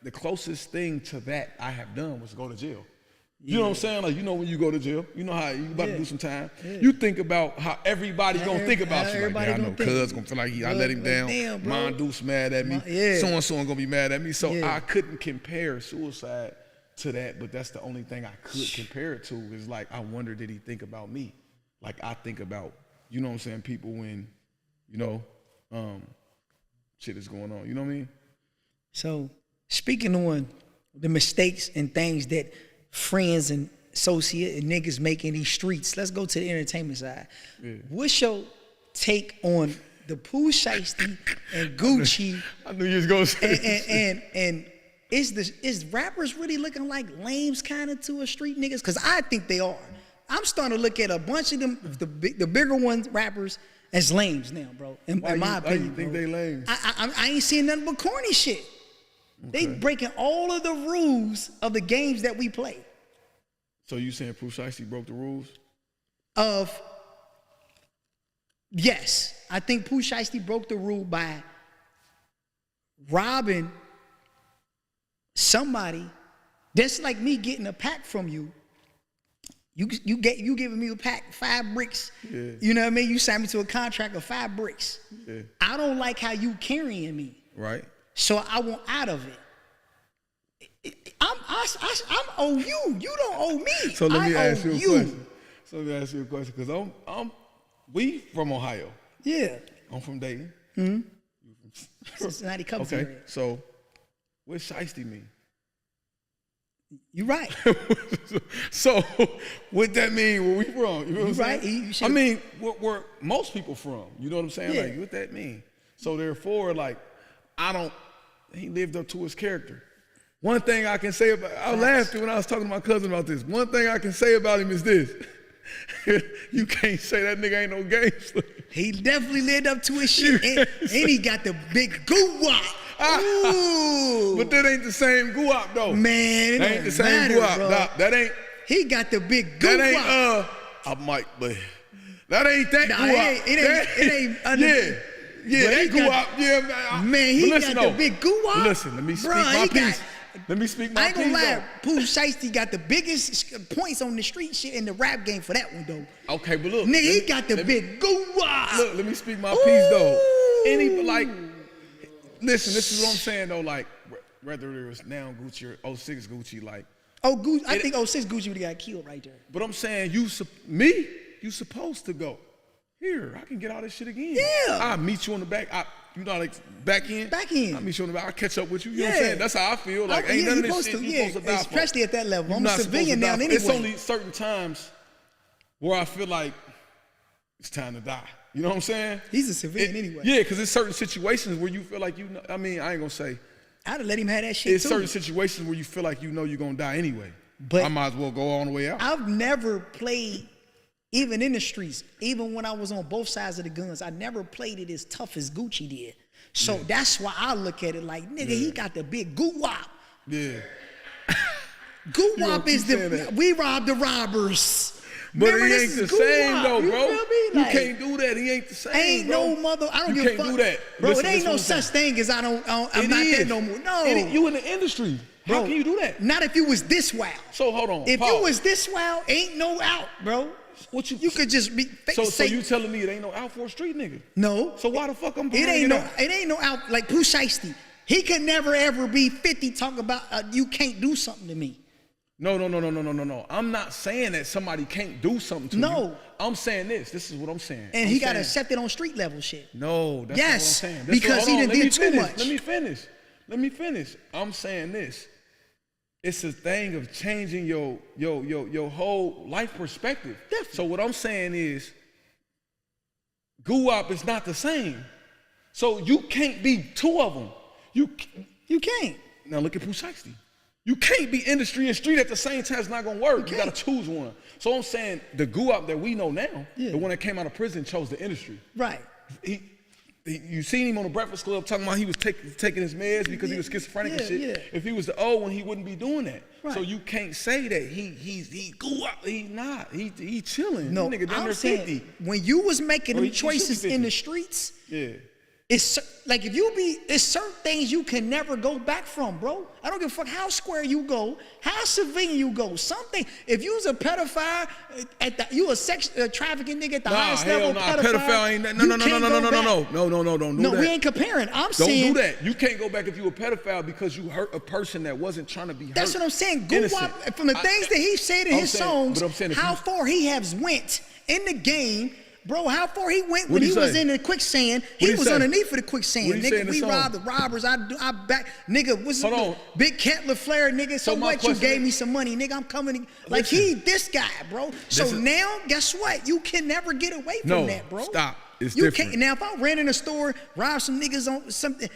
the closest thing to that I have done was go to jail. You know what I'm saying? Like, you know when you go to jail, you know how you about to do some time. You think about how everybody gonna think about you. Like, yeah, I know cuz gonna feel like I let him down. Damn, Mondoose mad at me. So-and-so gonna be mad at me. So I couldn't compare suicide to that, but that's the only thing I could compare it to is like, I wonder, did he think about me? Like I think about, you know what I'm saying, people when, you know, shit is going on. You know what I mean? So speaking on the mistakes and things that friends and associates and niggas make in these streets, let's go to the entertainment side. What's your take on the Pooh Shiesty and Gucci? I knew you was gonna say and is rappers really looking like lames kind of to a street niggas? Because I think they are. I'm starting to look at a bunch of them, the bigger ones, rappers, as lames now, bro. In my opinion, why you think they lames? I ain't seeing nothing but corny shit. Okay. They breaking all of the rules of the games that we play. So you saying Pooh Shiesty broke the rules? Yes. I think Pooh Shiesty broke the rule by robbing somebody. That's like me getting a pack from you. You giving me a pack, 5 bricks. Yeah. You know what I mean? You signed me to a contract of 5 bricks. Yeah. I don't like how you carrying me. Right. So I want out of it. I'm owe you. You don't owe me. So let me ask you a question. So let me ask you a question, because we from Ohio. Yeah. I'm from Dayton. Mm-hmm. Cincinnati Cubs. Okay. So what shiesty mean? You right. So what that mean? Where we from? You know what I'm right. saying? I mean, where most people from. You know what I'm saying? Yeah. Like, what that mean? So therefore, like, he lived up to his character. One thing I can say about, I laughed when I was talking to my cousin about this. One thing I can say about him is this. You can't say that nigga ain't no gangster. He definitely lived up to his shit. and he got the big goo-wop. Ooh. But that ain't the same goo-wop though. Man, that ain't the same goo-wop. Nah, that ain't. He got the big goo-wop. That ain't, I might, but that ain't that goo-wop. It ain't. Yeah, But that he got- guap. Yeah, man. Man, he got the big guap. Listen, let me speak Bruh, my he got- piece. Let me speak my I ain't gonna piece, lie, though. Pooh Shiesty got the biggest points on the street shit in the rap game for that one though. Okay, but look. Nigga, he got the big guap. Look, let me speak my piece, though. Like, listen, this is what I'm saying, though. Like, whether it was now Gucci or 06 Gucci, like. Oh, Gucci, I think 06 Gucci would've got killed right there. But I'm saying, you supposed to go. Here, I can get all this shit again. Yeah. I'll meet you on the back. You know, like, back end? Back end. I'll meet you on the back. I'll catch up with you. You know what I'm saying? That's how I feel. Like, ain't yeah, none of you this supposed shit to, you supposed to die for. especially at that level. You're I'm a not civilian now supposed to die anyway. for. It's only certain times where I feel like it's time to die. You know what I'm saying? He's a civilian anyway. Yeah, because there's certain situations where you feel like you know. I mean, I ain't gonna say. I'd have let him have that shit It's too. certain situations where you feel like you know you're gonna die anyway. But I might as well go all the way out. I've never played, even in the streets, even when I was on both sides of the guns, I never played it as tough as Gucci did. So that's why I look at it like, nigga, he got the big goo-wop. Yeah. Goo-wop is keep saying that. we rob the robbers. But Remember, he this ain't is the goo-wop, same though, you bro. feel me? You Like, can't do that. He ain't the same. ain't bro. no mother. I don't You give a can't fuck. do that. Bro, Listen, it ain't listen no what I'm such saying. thing as I'm It not is. that no more. No. You in the industry. Bro, How can you do that? Not if you was this wild. So hold on. If pause. you was this wild, ain't no out, bro. What You could just be. So say, you telling me it ain't no out for a street nigga? no. So why the fuck I'm It ain't out? no out like Pooh Shiesty. He could never ever be 50 talk about you can't do something to me. No. I'm not saying that somebody can't do something to No. you. I'm saying this. This is what I'm saying. And I'm he got saying- accepted on street level shit. No, that's Yes, not what I'm saying. because he done did too much. Let me finish. I'm saying this. It's a thing of changing your whole life perspective. Definitely. So what I'm saying is, Guwap is not the same. So you can't be two of them. You can't. now look at Pooh Shiesty. You can't be industry and street at the same time. It's not gonna work. You gotta choose one. So I'm saying the Guwap that we know now, Yeah. the one that came out of prison, chose the industry. Right. You seen him on the Breakfast Club talking about he was taking his meds because he was schizophrenic and shit. Yeah. If he was the old one, he wouldn't be doing that. Right. So you can't say that he Guwap. He's not. He chilling. No, That nigga down I'm there saying 50. when you was making Or them he should be choices 50. in the streets, Yeah. it's like if you be, it's certain things you can never go back from, bro. I don't give a fuck how square you go, how civilian you go. Something, if you was a pedophile you a sex trafficking nigga at the highest level, Pedophile ain't that. No. you can't go back. Don't do No, that. we ain't comparing. I'm Don't saying do that. You can't go back if you a pedophile because you hurt a person that wasn't trying to be hurt. that's what I'm saying. Innocent. Guwap, from the things that he said in I'm his saying- songs, but I'm saying if how you- far he has went in the game. Bro, how far he went when What'd he he was say? in the quicksand. He What'd he was say? underneath of the quicksand. What'd he say Nigga, in the we song? robbed the robbers. I back. Nigga, what's Hold on. Big Cat LaFleur, nigga. So So my what? You question gave is- me some money, nigga. I'm coming. Like Listen. he this guy, bro. So This is- now, guess what? You can never get away from No, that, bro. stop. It's you different. Can't, now, if I ran in a store, robbed some niggas on something,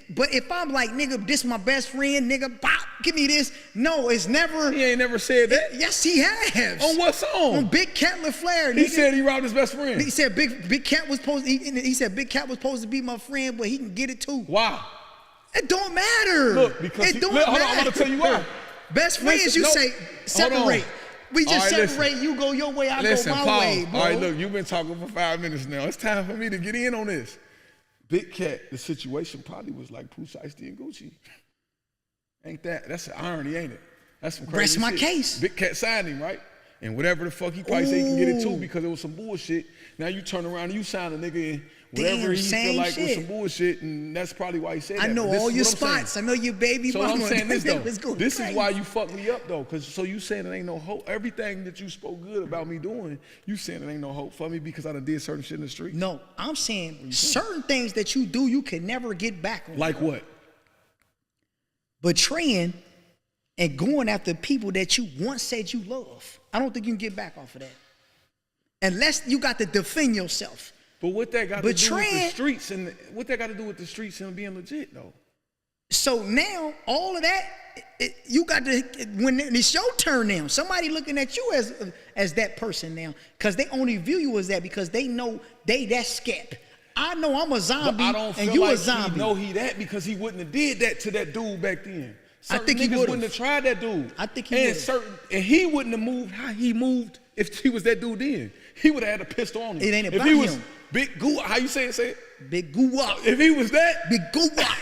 but if I'm like, nigga, this my best friend, nigga, pop, give me this. No, it's never. He ain't never said that. Yes, he has. On what song? On Big Cat LaFleur, nigga. He said he robbed his best friend. He said Big Cat was supposed. He said Big Cat was supposed to be my friend, but he can get it too. Why? It don't matter. Look, because it he- don't look, matter. hold on, I'm gonna tell you why. Best friends, Listen, you no, say hold on. separate. We just All right, listen. separate. You go your way, I Listen, go my Paul. way, bro. All right, look, you've been talking for 5 minutes now. It's time for me to get in on this. Big Cat, the situation probably was like Pooh Shiesty and Gucci. Ain't that? That's an irony, ain't it? That's some crazy Rest my shit. case. Big Cat signed him, right? And whatever the fuck he probably said he can get it too because it was some bullshit. Now you turn around and you sign a nigga in whatever Damn, he feel same like was shit. some bullshit, and that's probably why he said I that. know But this all is your what I'm saying. spots. I know your baby So mama. I'm saying this It was though. going This crazy. is why you fucked me up though, cause so you saying it ain't no hope. Everything that you spoke good about me doing, you saying it ain't no hope for me because I done did certain shit in the street. No, I'm saying certain things that you do, you can never get back on. Like what? Betraying and going after people that you once said you love. I don't think you can get back off of that. Unless you got to defend yourself. But what that got to do with the Betraying- streets and what that got to do with the streets and being legit though? So now, all of that, you got to, when it's your turn now, somebody looking at you as that person now, because they only view you as that because they know they that skep. I know I'm a zombie But I don't feel and you like a zombie. he know he that because he wouldn't have did that to that dude back then. Certain think he niggas would've. wouldn't have tried that dude. I think he and would've. and he wouldn't have moved how he moved if he was that dude then. He would have had a pistol on him. It ain't If about he was, him. Big goo. How you say it? Say it. Big goo-wop. If he was that, Big goo-wop.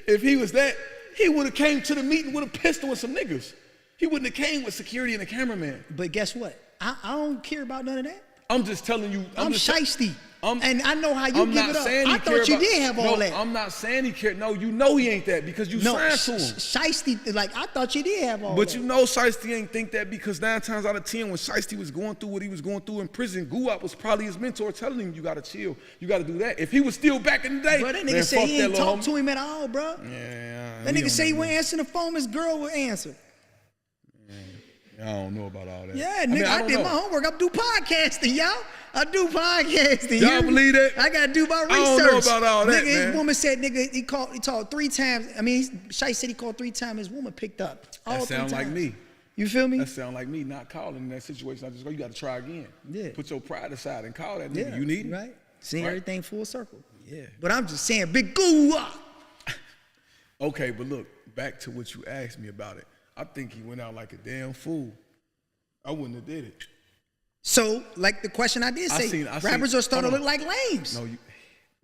if he was that, he would have came to the meeting with a pistol and some niggas. He wouldn't have came with security and a cameraman. But guess what? I don't care about none of that. I'm just telling you. I'm shiesty. And I know how you I'm give not it up. saying he I thought you did have all that. I'm not saying he cared. No, you know he ain't that because you signed to him. Shiesty, like I thought you did have all that. But you know Shiesty ain't think that because 9 times out of 10 when Shiesty was going through what he was going through in prison, Guap was probably his mentor telling him you gotta chill, you gotta do that. If he was still back in the day, bro, that nigga say he ain't talk to him at all, bro. Yeah, that nigga say he wouldn't answer the phone, his girl would answer. I don't know about all that. Yeah, nigga, I did my homework. I do podcasting, y'all. I do podcasting. Y'all believe that? I gotta do my research. I don't know about all that, nigga, man. His woman said, nigga, he called 3 times. I mean, Shai said he called 3 times. His woman picked up. All that sound 3 like times. me. You feel me? That sound like me not calling in that situation. I just go, you gotta try again. Yeah. Put your pride aside and call that nigga. Yeah, You need it. right? Seeing Right. everything full circle. Yeah. But I'm just saying, big goo. Okay, but look, back to what you asked me about it. I think he went out like a damn fool. I wouldn't have did it. So, like the question I did say, rappers are starting to look like lames. No,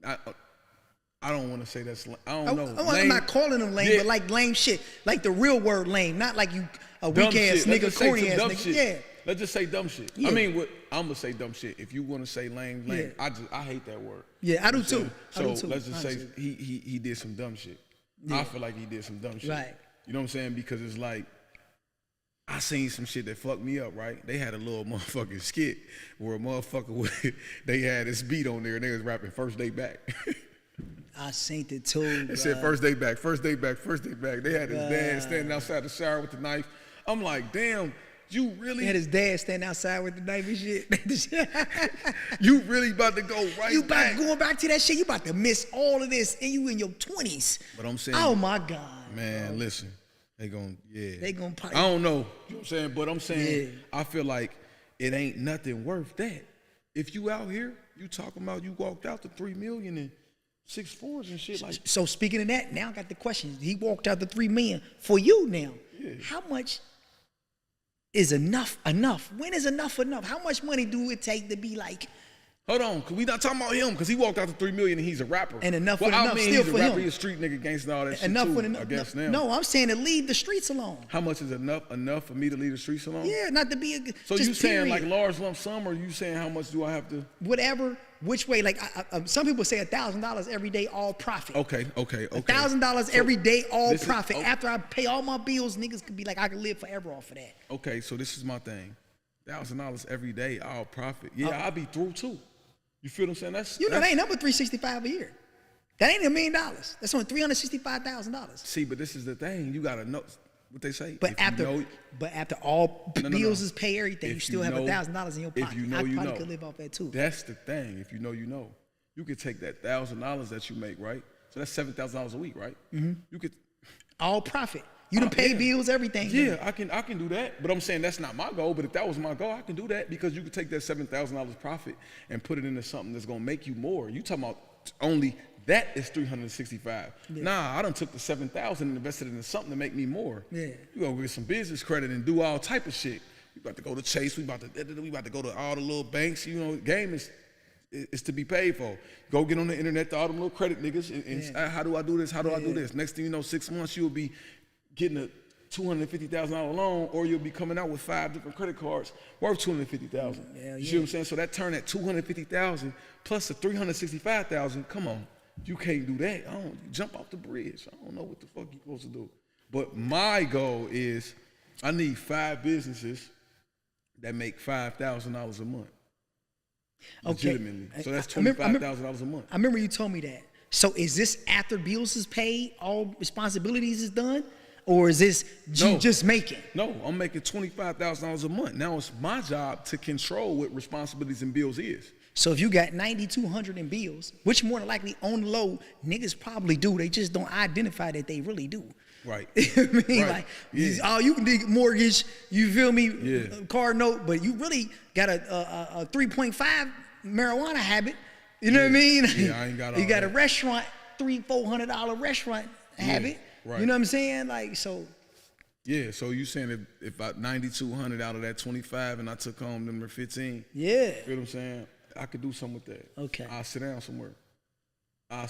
I don't want to say that's. I don't know. I'm not calling them lame, but like lame shit, like the real word lame, not like you a weak ass nigga, corny ass nigga. Shit. Yeah. Let's just say dumb shit. Yeah. I mean, I'm gonna say dumb shit. If you want to say lame, Yeah. I hate that word. Yeah, I do too. So let's just say he did some dumb shit. Yeah. I feel like he did some dumb shit. Right. You know what I'm saying? Because it's like I seen some shit that fucked me up, right? They had a little motherfucking skit where a motherfucker they had this beat on there and they was rapping First Day Back. I seen it too. They said first day back, first day back, first day back. They had his dad standing outside the shower with the knife. I'm like, damn, you really? He had his dad standing outside with the knife and shit. You really about to go right You back? going back to that shit? You about to miss all of this, and you in your 20s. But I'm saying, oh my God, man, bro. listen, they gon' They gonna. I don't know. You know what I'm saying? But I'm saying, Yeah. I feel like it ain't nothing worth that. If you out here, you talking about you walked out to 3 million and 6 4s and shit like. So speaking of that, now I got the question. He walked out the 3 million for you now. Yeah. How much is enough? Enough. When is enough enough? How much money do it take to be like? Hold on, cause we not talking about him, cause he walked out to 3 million and he's a rapper. And enough well, with I enough mean, still he's for a rapper, him. He's a street nigga, gangsta, and all that shit Enough too, with enough. I guess now. No, I'm saying to leave the streets alone. How much is enough for me to leave the streets alone? Yeah, not to be a. So just you saying period. like large lump sum, or you saying how much do I have to? Whatever, which way? Like some people say $1,000 every day, all profit. Okay. $1,000 every day, all profit. oh. After I pay all my bills, niggas could be like, I could live forever off of that. Okay, so this is my thing. $1,000 every day, all profit. Yeah, I'll be through too. You feel what I'm saying? That's that ain't number $365 a year. That ain't $1 million. That's only $365,000. See, but this is the thing. You gotta know what they say. But If you know, after all bills is pay everything, If you still have know- $1,000 in your pocket. If you know, I you probably know. could live off that too. That's the thing. If you know, you know. You could take that $1,000 that you make, right? So that's $7,000 a week, right? Mm-hmm. You could All profit. You done pay bills, everything. Yeah, I can do that. But I'm saying that's not my goal. But if that was my goal, I can do that because you could take that $7,000 profit and put it into something that's gonna make you more. You talking about only that is $365. Yeah. Nah, I done took the $7,000 and invested it into something to make me more. Yeah. You gonna get some business credit and do all type of shit. We about to go to Chase. We about to go to all the little banks. You know, game is to be paid for. Go get on the internet to all them little credit niggas and how do I do this? How do I do this? Next thing you know, 6 months you'll be getting a $250,000 loan, or you'll be coming out with 5 different credit cards worth $250,000. You see what I'm saying? So that turn at $250,000 plus the $365,000. Come on, you can't do that. You jump off the bridge. I don't know what the fuck you supposed to do. But my goal is I need 5 businesses that make $5,000 a month. Legitimately. So that's $25,000 a month. I remember you told me that. So is this after bills is paid, all responsibilities is done? Or is this you just making? No, I'm making $25,000 a month. Now it's my job to control what responsibilities and bills is. So if you got 9,200 in bills, which more than likely on the low, niggas probably do. They just don't identify that they really do. Right. You know what I mean? Right. Like, Yeah. you can dig mortgage, you feel me? Yeah. Car note, but you really got a 3.5 marijuana habit. You know what I mean? Yeah, I ain't got all You got that. a restaurant, $300-$400 restaurant habit. right. You know what I'm saying? Like, so. Yeah, so you saying if I 9,200 out of that 25 and I took home them 15? Yeah. You know what I'm saying? I could do something with that. Okay. I'll sit down somewhere. You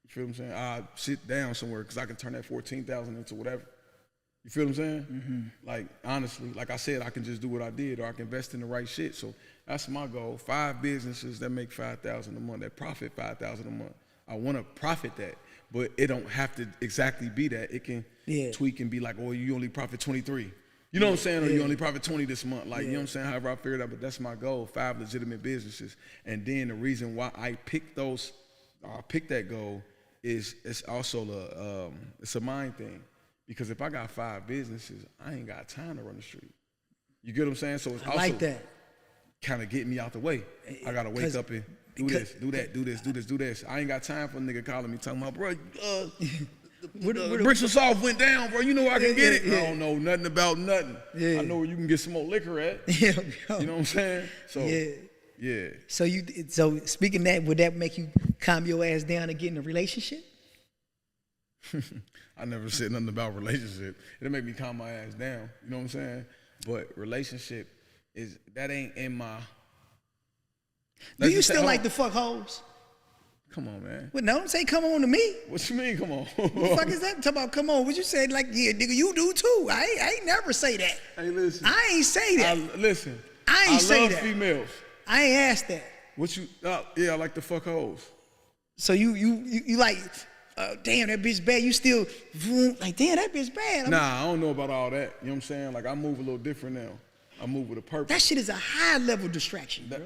feel what I'm saying? I'll sit down somewhere because I can turn that 14,000 into whatever. You feel what I'm saying? Mm-hmm. Like, honestly, like I said, I can just do what I did, or I can invest in the right shit. So that's my goal. 5 businesses that make 5,000 a month, that profit 5,000 a month. I want to profit that, but it don't have to exactly be that. It can tweak and be like, oh, you only profit 23. You know what I'm saying? Or you only profit 20 this month. Like, you know what I'm saying? However I figured out, but that's my goal, 5 legitimate businesses. And then the reason why I picked that goal is it's also it's a mind thing. Because if I got 5 businesses, I ain't got time to run the street. You get what I'm saying? So it's also like that. Kind of getting me out the way. I gotta wake up and do this, do that, do this, do this, do this. I ain't got time for a nigga calling me talking about, bro, bricks and soft went down, bro. You know I can get it. I don't know nothing about nothing. I know where you can get some more liquor at. You know what I'm saying? So yeah. So speaking of that, would that make you calm your ass down and get in a relationship? I never said nothing about relationship. It'll make me calm my ass down. You know what I'm saying? But relationship that ain't in my. Do you still like to fuck hoes? Come on, man. Well, no, don't say come on to me. What you mean, come on? What the fuck is that? Talk about come on. What you say? Like, yeah, nigga, you do too. I ain't never say that. Hey, listen. I ain't say that. I ain't say love that. females. I ain't asked that. What you? Yeah, I like to fuck hoes. So you like, damn, that bitch bad. You still like, damn, that bitch bad. Nah, I don't know about all that. You know what I'm saying? Like, I move a little different now. I move with a purpose. That shit is a high level distraction, bro.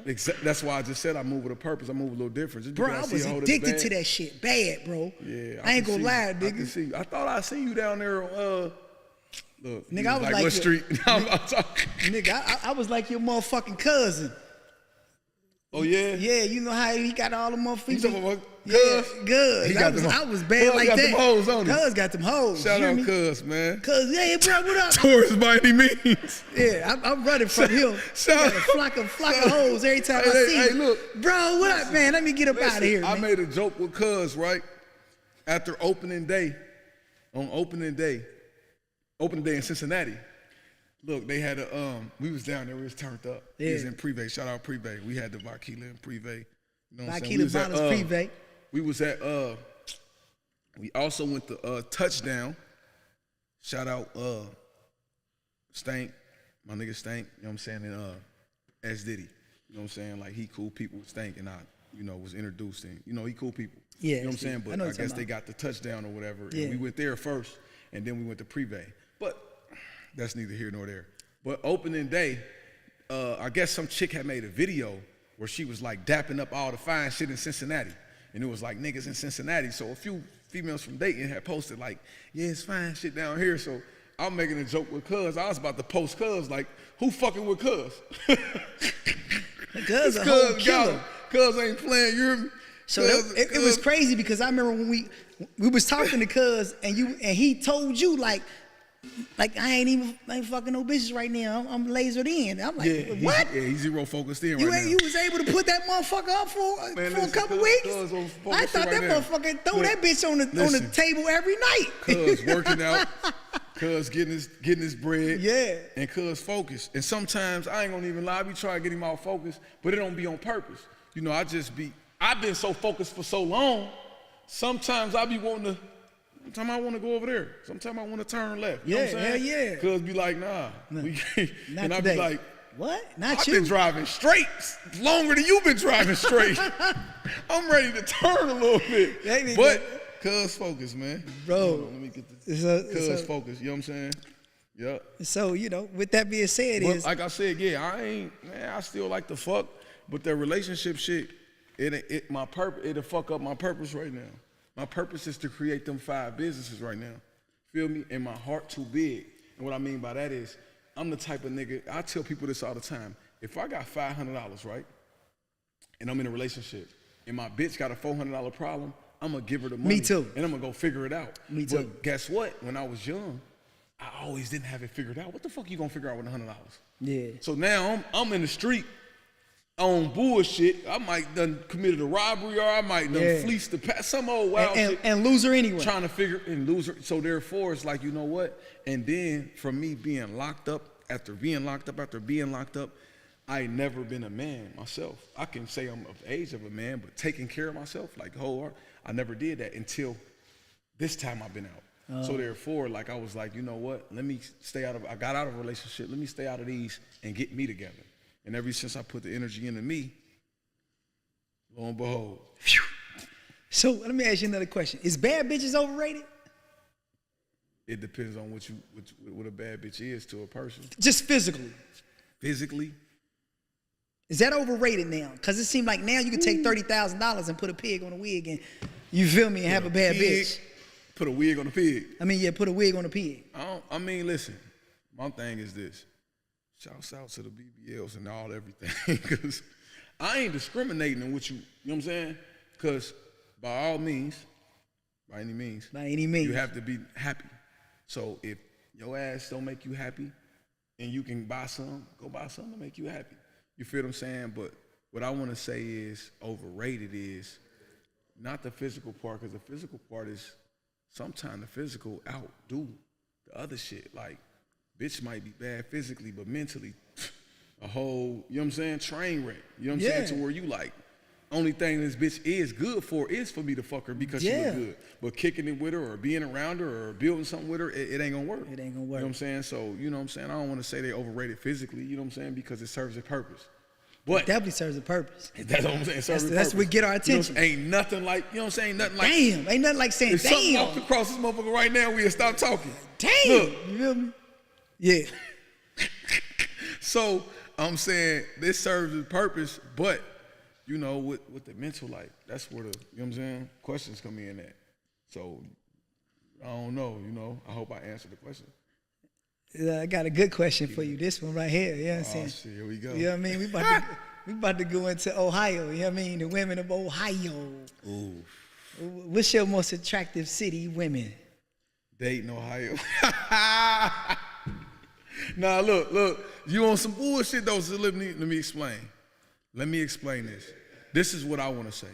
That's why I just said I move with a purpose. I move a little different. Just bro, I was addicted to that shit. Bad, bro. Yeah. I ain't gonna lie, nigga. I can see. I thought I seen you down there on, look. Nigga, I was like what street? Nigga, I was like your motherfucking cousin. Oh, yeah? Yeah, you know how he got all the motherfuckers. You talking about Cuz? Good. I was bad like that. Cuz got them hoes on him. Cuz got them hoes. Shout out Cuz, man. Cuz, yeah, bro, what up? Towards by any means. Yeah, I'm running from him. Got a flock of hoes every time I see him. Hey, look. Bro, what up, man? Let me get up out of here, man. I made a joke with Cuz, right? After opening day in Cincinnati. Look, they had we was down there, we was turned up. Yeah. We was in Privé, shout out Privé. We had the Vaquila in Privé. You know what I'm saying? Vaquila Bottles Privé. We was at, we also went to Touchdown. Shout out Stank, my nigga Stank, you know what I'm saying, and S. Diddy. You know what I'm saying? Like, he cool people with Stank, and I, was introduced, and, he cool people. Yeah. You know what I'm saying? But I guess they got the Touchdown or whatever, and we went there first, and then we went to Privé. But that's neither here nor there. But opening day, I guess some chick had made a video where she was like dapping up all the fine shit in Cincinnati. And it was like niggas in Cincinnati. So a few females from Dayton had posted like, yeah, it's fine shit down here. So I'm making a joke with Cuz. I was about to post Cuz like, who fucking with Cuz? Cuz a whole killer. Cuz ain't playing, you hear me? So it was crazy because I remember when we was talking to Cuz and he told you like I ain't fucking no bitches right now. I'm lasered in. I'm like, what? He's zero focused in right now. You was able to put that motherfucker up for a couple weeks? I thought that motherfucker throw that bitch on the table every night. Cuz working out, Cuz getting his bread. Yeah. And Cuz focused. And sometimes, I ain't gonna even lie, I be trying to get him out focused, but it don't be on purpose. I've been so focused for so long, sometimes I be wanting to, sometimes I want to go over there. Sometimes I want to turn left. You know what I'm saying? Yeah. Cuz be like, nah. We can't. And I be like, what? Not I've you. been driving straight longer than you've been driving straight. I'm ready to turn a little bit. But Cuz focus, man. Bro. Let me get this. Cuz focus, you know what I'm saying? Yep. So, with that being said, like I said, I still like to fuck, but the relationship shit, it'll fuck up my purpose right now. My purpose is to create them 5 businesses right now. Feel me? And my heart too big. And what I mean by that is, I'm the type of nigga, I tell people this all the time. If I got $500, right, and I'm in a relationship, and my bitch got a $400 problem, I'm gonna give her the money. Me too. And I'm gonna go figure it out. Me too. But guess what? When I was young, I always didn't have it figured out. What the fuck you gonna figure out with $100? Yeah. So now I'm in the street on bullshit. I might done committed a robbery, or I might done fleeced some old wild shit. And lose her anyway. Trying to figure and lose her. So therefore, it's like, you know what? And then from me being locked up, after being locked up, I ain't never been a man myself. I can say I'm of the age of a man, but taking care of myself, like whole heart, I never did that until this time I've been out. So therefore, like I was like, you know what? Let me stay out of, I got out of a relationship. Let me stay out of these and get me together. And ever since I put the energy into me, lo and behold. So let me ask you another question. Is bad bitches overrated? It depends on what a bad bitch is to a person. Just physically. Physically? Is that overrated now? Because it seems like now you can take $30,000 and put a pig on a wig and, you feel me, and have a bad bitch. Put a wig on a pig. I mean, yeah, put a wig on a pig. I mean, listen, my thing is this. Shouts out to the BBLs and all everything. Because I ain't discriminating on what you know what I'm saying? Because by all means, by any means, you have to be happy. So if your ass don't make you happy and you can buy some, go buy something to make you happy. You feel what I'm saying? But what I want to say is overrated is not the physical part, because the physical part is sometimes the physical outdo the other shit. Like, bitch might be bad physically, but mentally, a whole, you know what I'm saying, train wreck. You know what I'm saying? To where you like, only thing this bitch is good for is for me to fuck her because she look good. But kicking it with her or being around her or building something with her, it ain't gonna work. It ain't gonna work. You know what I'm saying? So, you know what I'm saying? I don't want to say they overrated physically, you know what I'm saying? Because it serves a purpose. But it definitely serves a purpose. That's what I'm saying. That's what get our attention. You know, ain't nothing like, you know what I'm saying? Nothing like. Damn, ain't nothing like saying if damn. Something walked across this motherfucker right now, we'll stop talking. Damn. Look. You feel me? Yeah. So I'm saying this serves a purpose, but you know, with the mental, like, that's where the, you know what I'm saying, questions come in at. So I don't know, you know. I hope I answered the question. I got a good question for you. This one right here. You know what I'm saying? Shit, here we go. You know what I mean? We about to go into Ohio. You know what I mean? The women of Ohio. Ooh. What's your most attractive city women? Dayton, Ohio. Nah, look. You on some bullshit though, so let me explain. Let me explain this. This is what I want to say.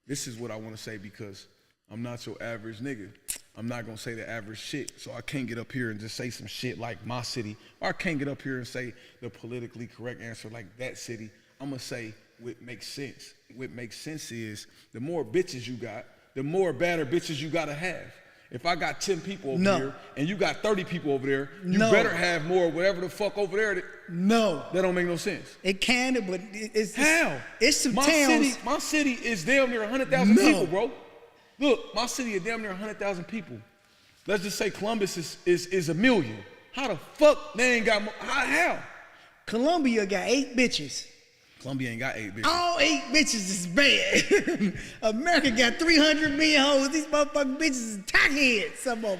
This is what I want to say because I'm not your average nigga. I'm not going to say the average shit, so I can't get up here and just say some shit like my city, or I can't get up here and say the politically correct answer like that city. I'm going to say what makes sense. What makes sense is the more bitches you got, the more badder bitches you got to have. If I got 10 people over here and you got 30 people over there, you better have more whatever the fuck over there. That don't make no sense. It can, but it's how? It's some towns. My city is damn near 100,000 people, bro. Look, my city is damn near 100,000 people. Let's just say Columbus is a million. How the fuck they ain't got more? How? Columbia got 8 bitches. Columbia ain't got 8 bitches. All 8 bitches is bad. America got 300 million hoes. These motherfucking bitches is tackheads, some of them.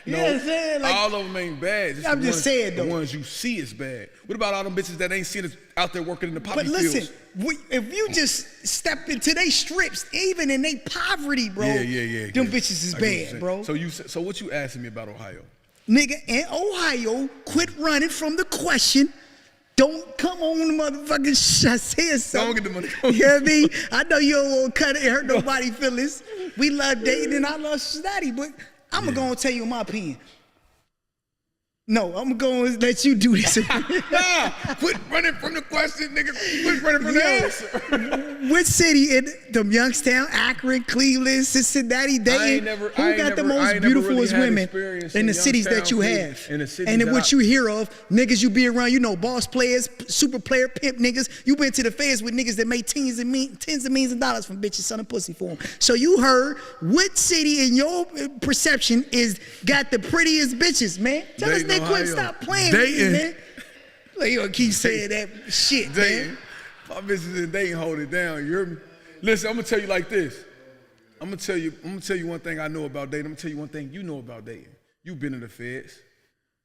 You know what I'm saying? Like, all of them ain't bad. I'm just saying, though. The ones you see is bad. What about all them bitches that ain't seen us out there working in the poppy fields? But listen, if you just step into they strips, even in they poverty, bro, them bitches is bad, bro. So what you asking me about Ohio? Nigga, in Ohio, quit running from the question. Don't come on the motherfucking I said something. Don't get the money. You know what I mean? I know you don't want to cut it, hurt nobody feelings. We love dating and I love Cincinnati, but I'm going to tell you my opinion. No, I'm going to let you do this. Quit running from the question, nigga. Quit running from the answer. Which city in them Youngstown, Akron, Cleveland, Cincinnati, Dayton, who got the most beautiful women in the cities that you have? And in what you hear of, niggas you be around, you know, boss players, super player, pimp niggas. You been to the feds with niggas that made tens of millions of dollars from bitches selling pussy for them. So you heard what city in your perception is got the prettiest bitches, man? Tell us they quit, stop playing with me, man. Like, you gonna keep saying that shit, man. My bitches in Dayton hold it down. You heard me? Listen, I'm gonna tell you like this. I'm gonna tell you one thing I know about Dayton. I'm gonna tell you one thing you know about Dayton. You've been in the feds.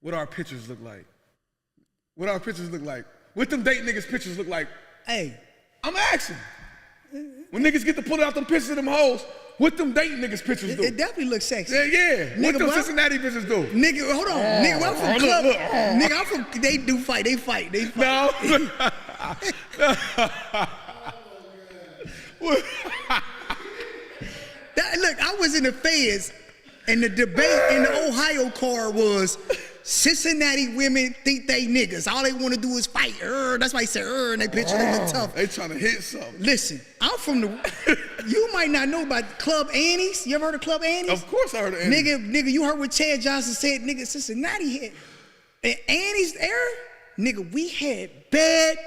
What our pictures look like? What our pictures look like? What them Dayton niggas pictures look like? Hey, I'm asking. When niggas get to pull out them pictures of them hoes, what them Dayton niggas pictures do? It definitely looks sexy. Yeah. Nigga, what them Cincinnati bitches do? Nigga, hold on. Nigga, I'm from club. Nigga, I'm from, they do fight. They fight. No. Look, I was in the feds And the debate in the Ohio car was Cincinnati women think they niggas. All they want to do is fight. That's why he said, and they picture they look tough. They trying to hit something. Listen, I'm from the, you might not know about Club Annie's. You ever heard of Club Annie's? Of course I heard of Annie's. Nigga, you heard what Chad Johnson said, nigga, Cincinnati had. In Annie's era, nigga, we had bad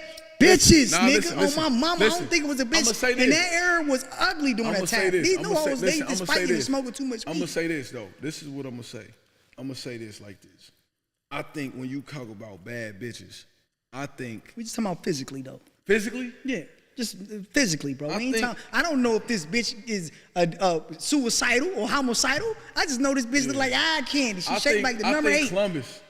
bitches, nigga. Listen, my mama, I don't think it was a bitch. And that era was ugly during that time. These new hoes, they just fighting and smoking too much weed. I'm gonna say this though. This is what I'm gonna say. I'm gonna say this like this. I think when you talk about bad bitches, I think we just talking about physically though. Physically? Yeah, just physically, bro. I don't know if this bitch is suicidal or homicidal. I just know this bitch look like eye candy. She shaped like the number 8. Columbus.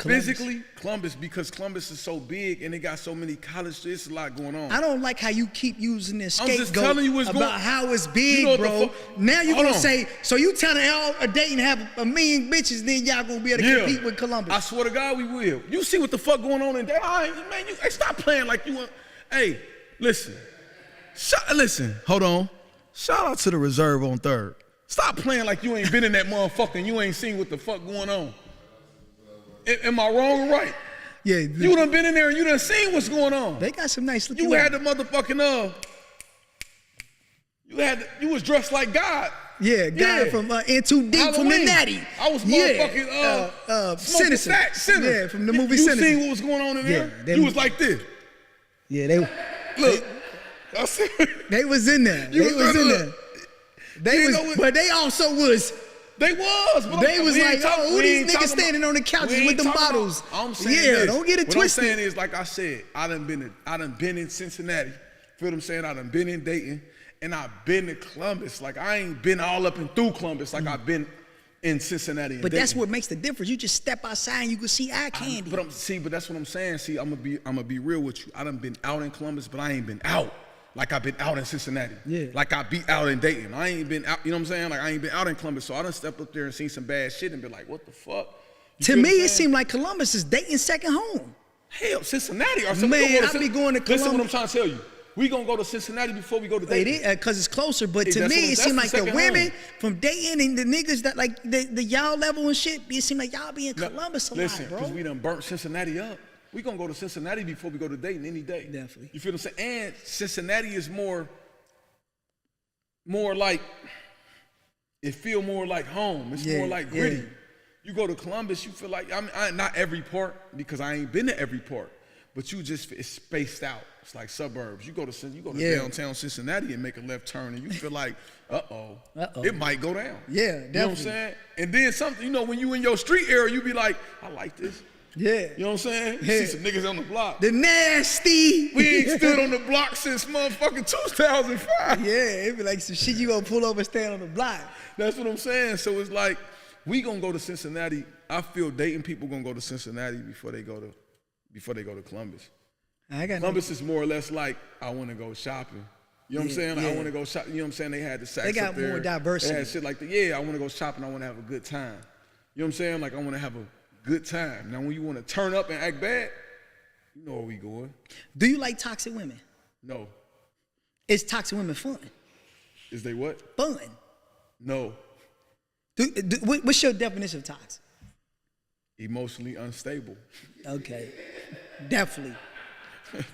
Physically, Columbus, because Columbus is so big and they got so many colleges, there's a lot going on. I don't like how you keep using this scapegoat I'm just telling you what's about how it's big, bro. Now you're going to say, so you telling y'all a date and have a million bitches, then y'all going to be able to compete with Columbus. I swear to God we will. You see what the fuck going on in there? Man, hey, stop playing like you want. Hey, listen. Listen, hold on. Shout out to the reserve on 3rd. Stop playing like you ain't been in that motherfucker and you ain't seen what the fuck going on. Am I wrong or right? Yeah. You done been in there and you done seen what's going on. They got some nice looking You had the motherfucking, you was dressed like God. Yeah, God from In Too Deep from the Natty. I was motherfucking, Citizen. Yeah, from the movie Citizen. You seen what was going on in there? You was like this. Yeah, they look. They was in there. They was in there. They was, but they also was. They was. But they was like, who these niggas standing on the couches with them bottles? I'm saying this. Don't get it twisted. What I'm saying is, like I said, I done been in Cincinnati. Feel what I'm saying? I done been in Dayton, and I've been to Columbus. Like I ain't been all up and through Columbus like I've been in Cincinnati. And but Dayton. That's what makes the difference. You just step outside and you can see eye candy. But that's what I'm saying. See, I'm gonna be real with you. I done been out in Columbus, but I ain't been out. Like I've been out in Cincinnati. Yeah. Like I be out in Dayton. I ain't been out, you know what I'm saying? Like I ain't been out in Columbus. So I done stepped up there and seen some bad shit and been like, what the fuck? To me, it seemed like Columbus is Dayton's second home. Hell, Cincinnati or something. Man, I be going to Columbus. Listen what I'm trying to tell you. We gonna go to Cincinnati before we go to Dayton. Because it's closer, but to me, it seemed like the women from Dayton and the niggas that like the y'all level and shit, it seemed like y'all be in Columbus a lot, bro. Listen, because we done burnt Cincinnati up. We gonna go to Cincinnati before we go to Dayton any day. Definitely. You feel what I'm saying? And Cincinnati is more like, it feel more like home. It's more like gritty. Yeah. You go to Columbus, you feel like, not every part, because I ain't been to every part, but it's spaced out. It's like suburbs. You go to downtown Cincinnati and make a left turn and you feel like, it might go down. Yeah, definitely. You know what I'm saying? And then something, when you in your street area, you be like, I like this. Yeah. You know what I'm saying? You see some niggas on the block. The nasty. We ain't stood on the block since motherfucking 2005. Yeah, it be like some shit you gonna pull over and stand on the block. That's what I'm saying. So it's like, we gonna go to Cincinnati. I feel Dayton people gonna go to Cincinnati before they go to Columbus. Columbus is more or less like, I wanna go shopping. You know what I'm saying? Like, I wanna go shopping. You know what I'm saying? They had the sacks They got up there. more diversity. They had shit like that. Yeah, I wanna go shopping. I wanna have a good time. You know what I'm saying? Like, I wanna have a good time. Now, when you want to turn up and act bad, you know where we going. Do you like toxic women? No. Is toxic women fun? Is they what? Fun. No. What's your definition of toxic? Emotionally unstable. Okay. Definitely.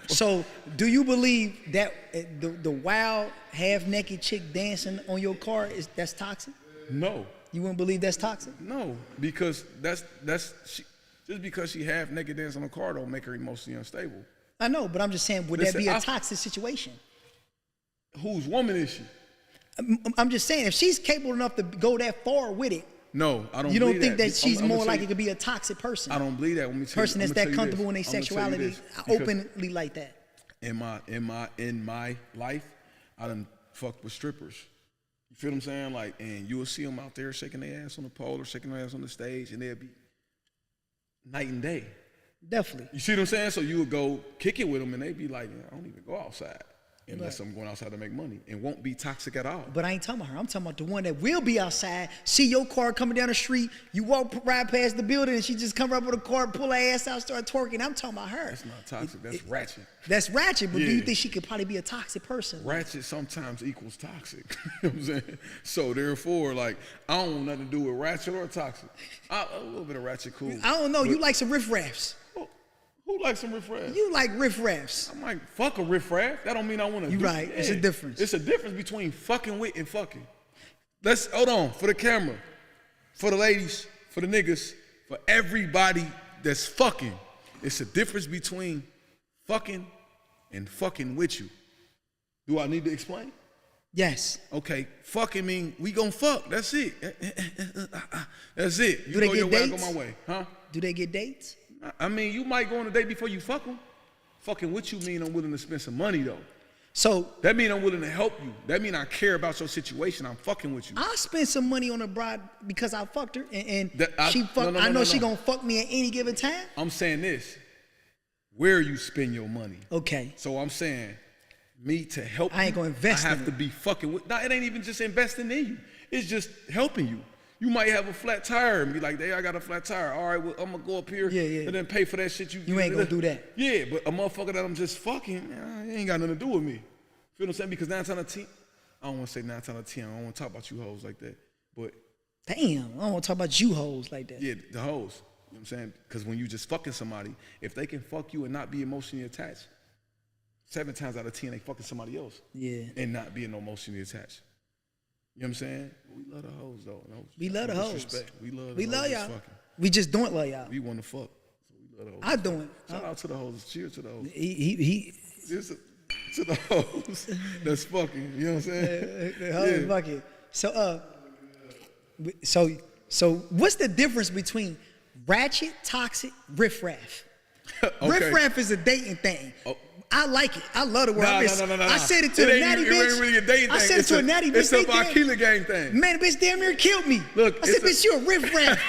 So, do you believe that the wild, half-naked chick dancing on your car that's toxic? No. You wouldn't believe that's toxic? No, because just because she half naked dancing on a car don't make her emotionally unstable. I know, but I'm just saying, would that be a toxic situation? Whose woman is she? I'm just saying, if she's capable enough to go that far with it. No, I don't. You don't think that she's more likely to be a toxic person? I don't believe that. Let me tell person that's that comfortable in their sexuality, openly like that. In my life, I done fucked with strippers. You feel what I'm saying? Like, and you will see them out there shaking their ass on the pole or shaking their ass on the stage, and they'll be night and day. Definitely. You see what I'm saying? So you would go kick it with them, and they'd be like, I don't even go outside. unless I'm going outside to make money, and won't be toxic at all. But I ain't talking about her. I'm talking about the one that will be outside, see your car coming down the street, you walk right past the building, and she just come up with a car, pull her ass out, start twerking. I'm talking about her. That's not toxic. That's ratchet. That's ratchet, but do you Yeah. think she could probably be a toxic person? Ratchet sometimes equals toxic. You know what I'm saying? So therefore, like, I don't want nothing to do with ratchet or toxic. A little bit of ratchet cool. I don't know. You like some RiffRaffs. Who likes some RiffRaff? You like RiffRaffs. I'm like, fuck a RiffRaff. That don't mean I want to. You do right. it. It's a difference. It's a difference between fucking with and fucking. Let's hold on for the camera, for the ladies, for the niggas, for everybody that's fucking. It's a difference between fucking and fucking with you. Do I need to explain? Yes. Okay, fucking mean we gon' fuck. That's it. That's it. You Do they go get your way, I dates? go my way. Huh? Do they get dates? I mean, you might go on a date before you fuck them. Fucking with you mean I'm willing to spend some money though. So That mean I'm willing to help you. That mean I care about your situation. I'm fucking with you. I'll spend some money on a bride because I fucked her and She gonna fuck me at any given time. I'm saying this. Where you spend your money. Okay. So I'm saying me to help I ain't you, gonna invest I have in to it. be fucking with. Nah, it ain't even just investing in you. It's just helping you. You might have a flat tire and be like, hey, I got a flat tire. All right, well, I'm gonna go up here and then pay for that shit. You ain't gonna do that. Yeah, but a motherfucker that I'm just fucking, it ain't got nothing to do with me. Feel what I'm saying? Because 9 times out of 10, I don't want to say 9 times out of 10. I don't want to talk about you hoes like that. But Damn, I don't want to talk about you hoes like that. yeah, the hoes. You know what I'm saying? Because when you just fucking somebody, if they can fuck you and not be emotionally attached, 7 times out of 10 they fucking somebody else. Yeah. And not being emotionally attached. You know what I'm saying? We love the hoes though. No, We love the hoes. disrespect. We love the We hoes love that's y'all. fucking. We just don't love y'all. We want to fuck. So we love the hoes. I don't. Shout out to the hoes. Cheers to the hoes. He Cheers to the hoes that's fucking. You know what I'm saying? the hoes fucking. So what's the difference between ratchet, toxic, RiffRaff? RiffRaff is a dating thing. Oh. I like it. I love the word. Nah. I said it to a natty It bitch. ain't really a dating thing. I said it to a natty bitch. It's a Bakila gang thing. Man, the bitch damn near killed me. Look, I said, it's bitch, you a RiffRaff.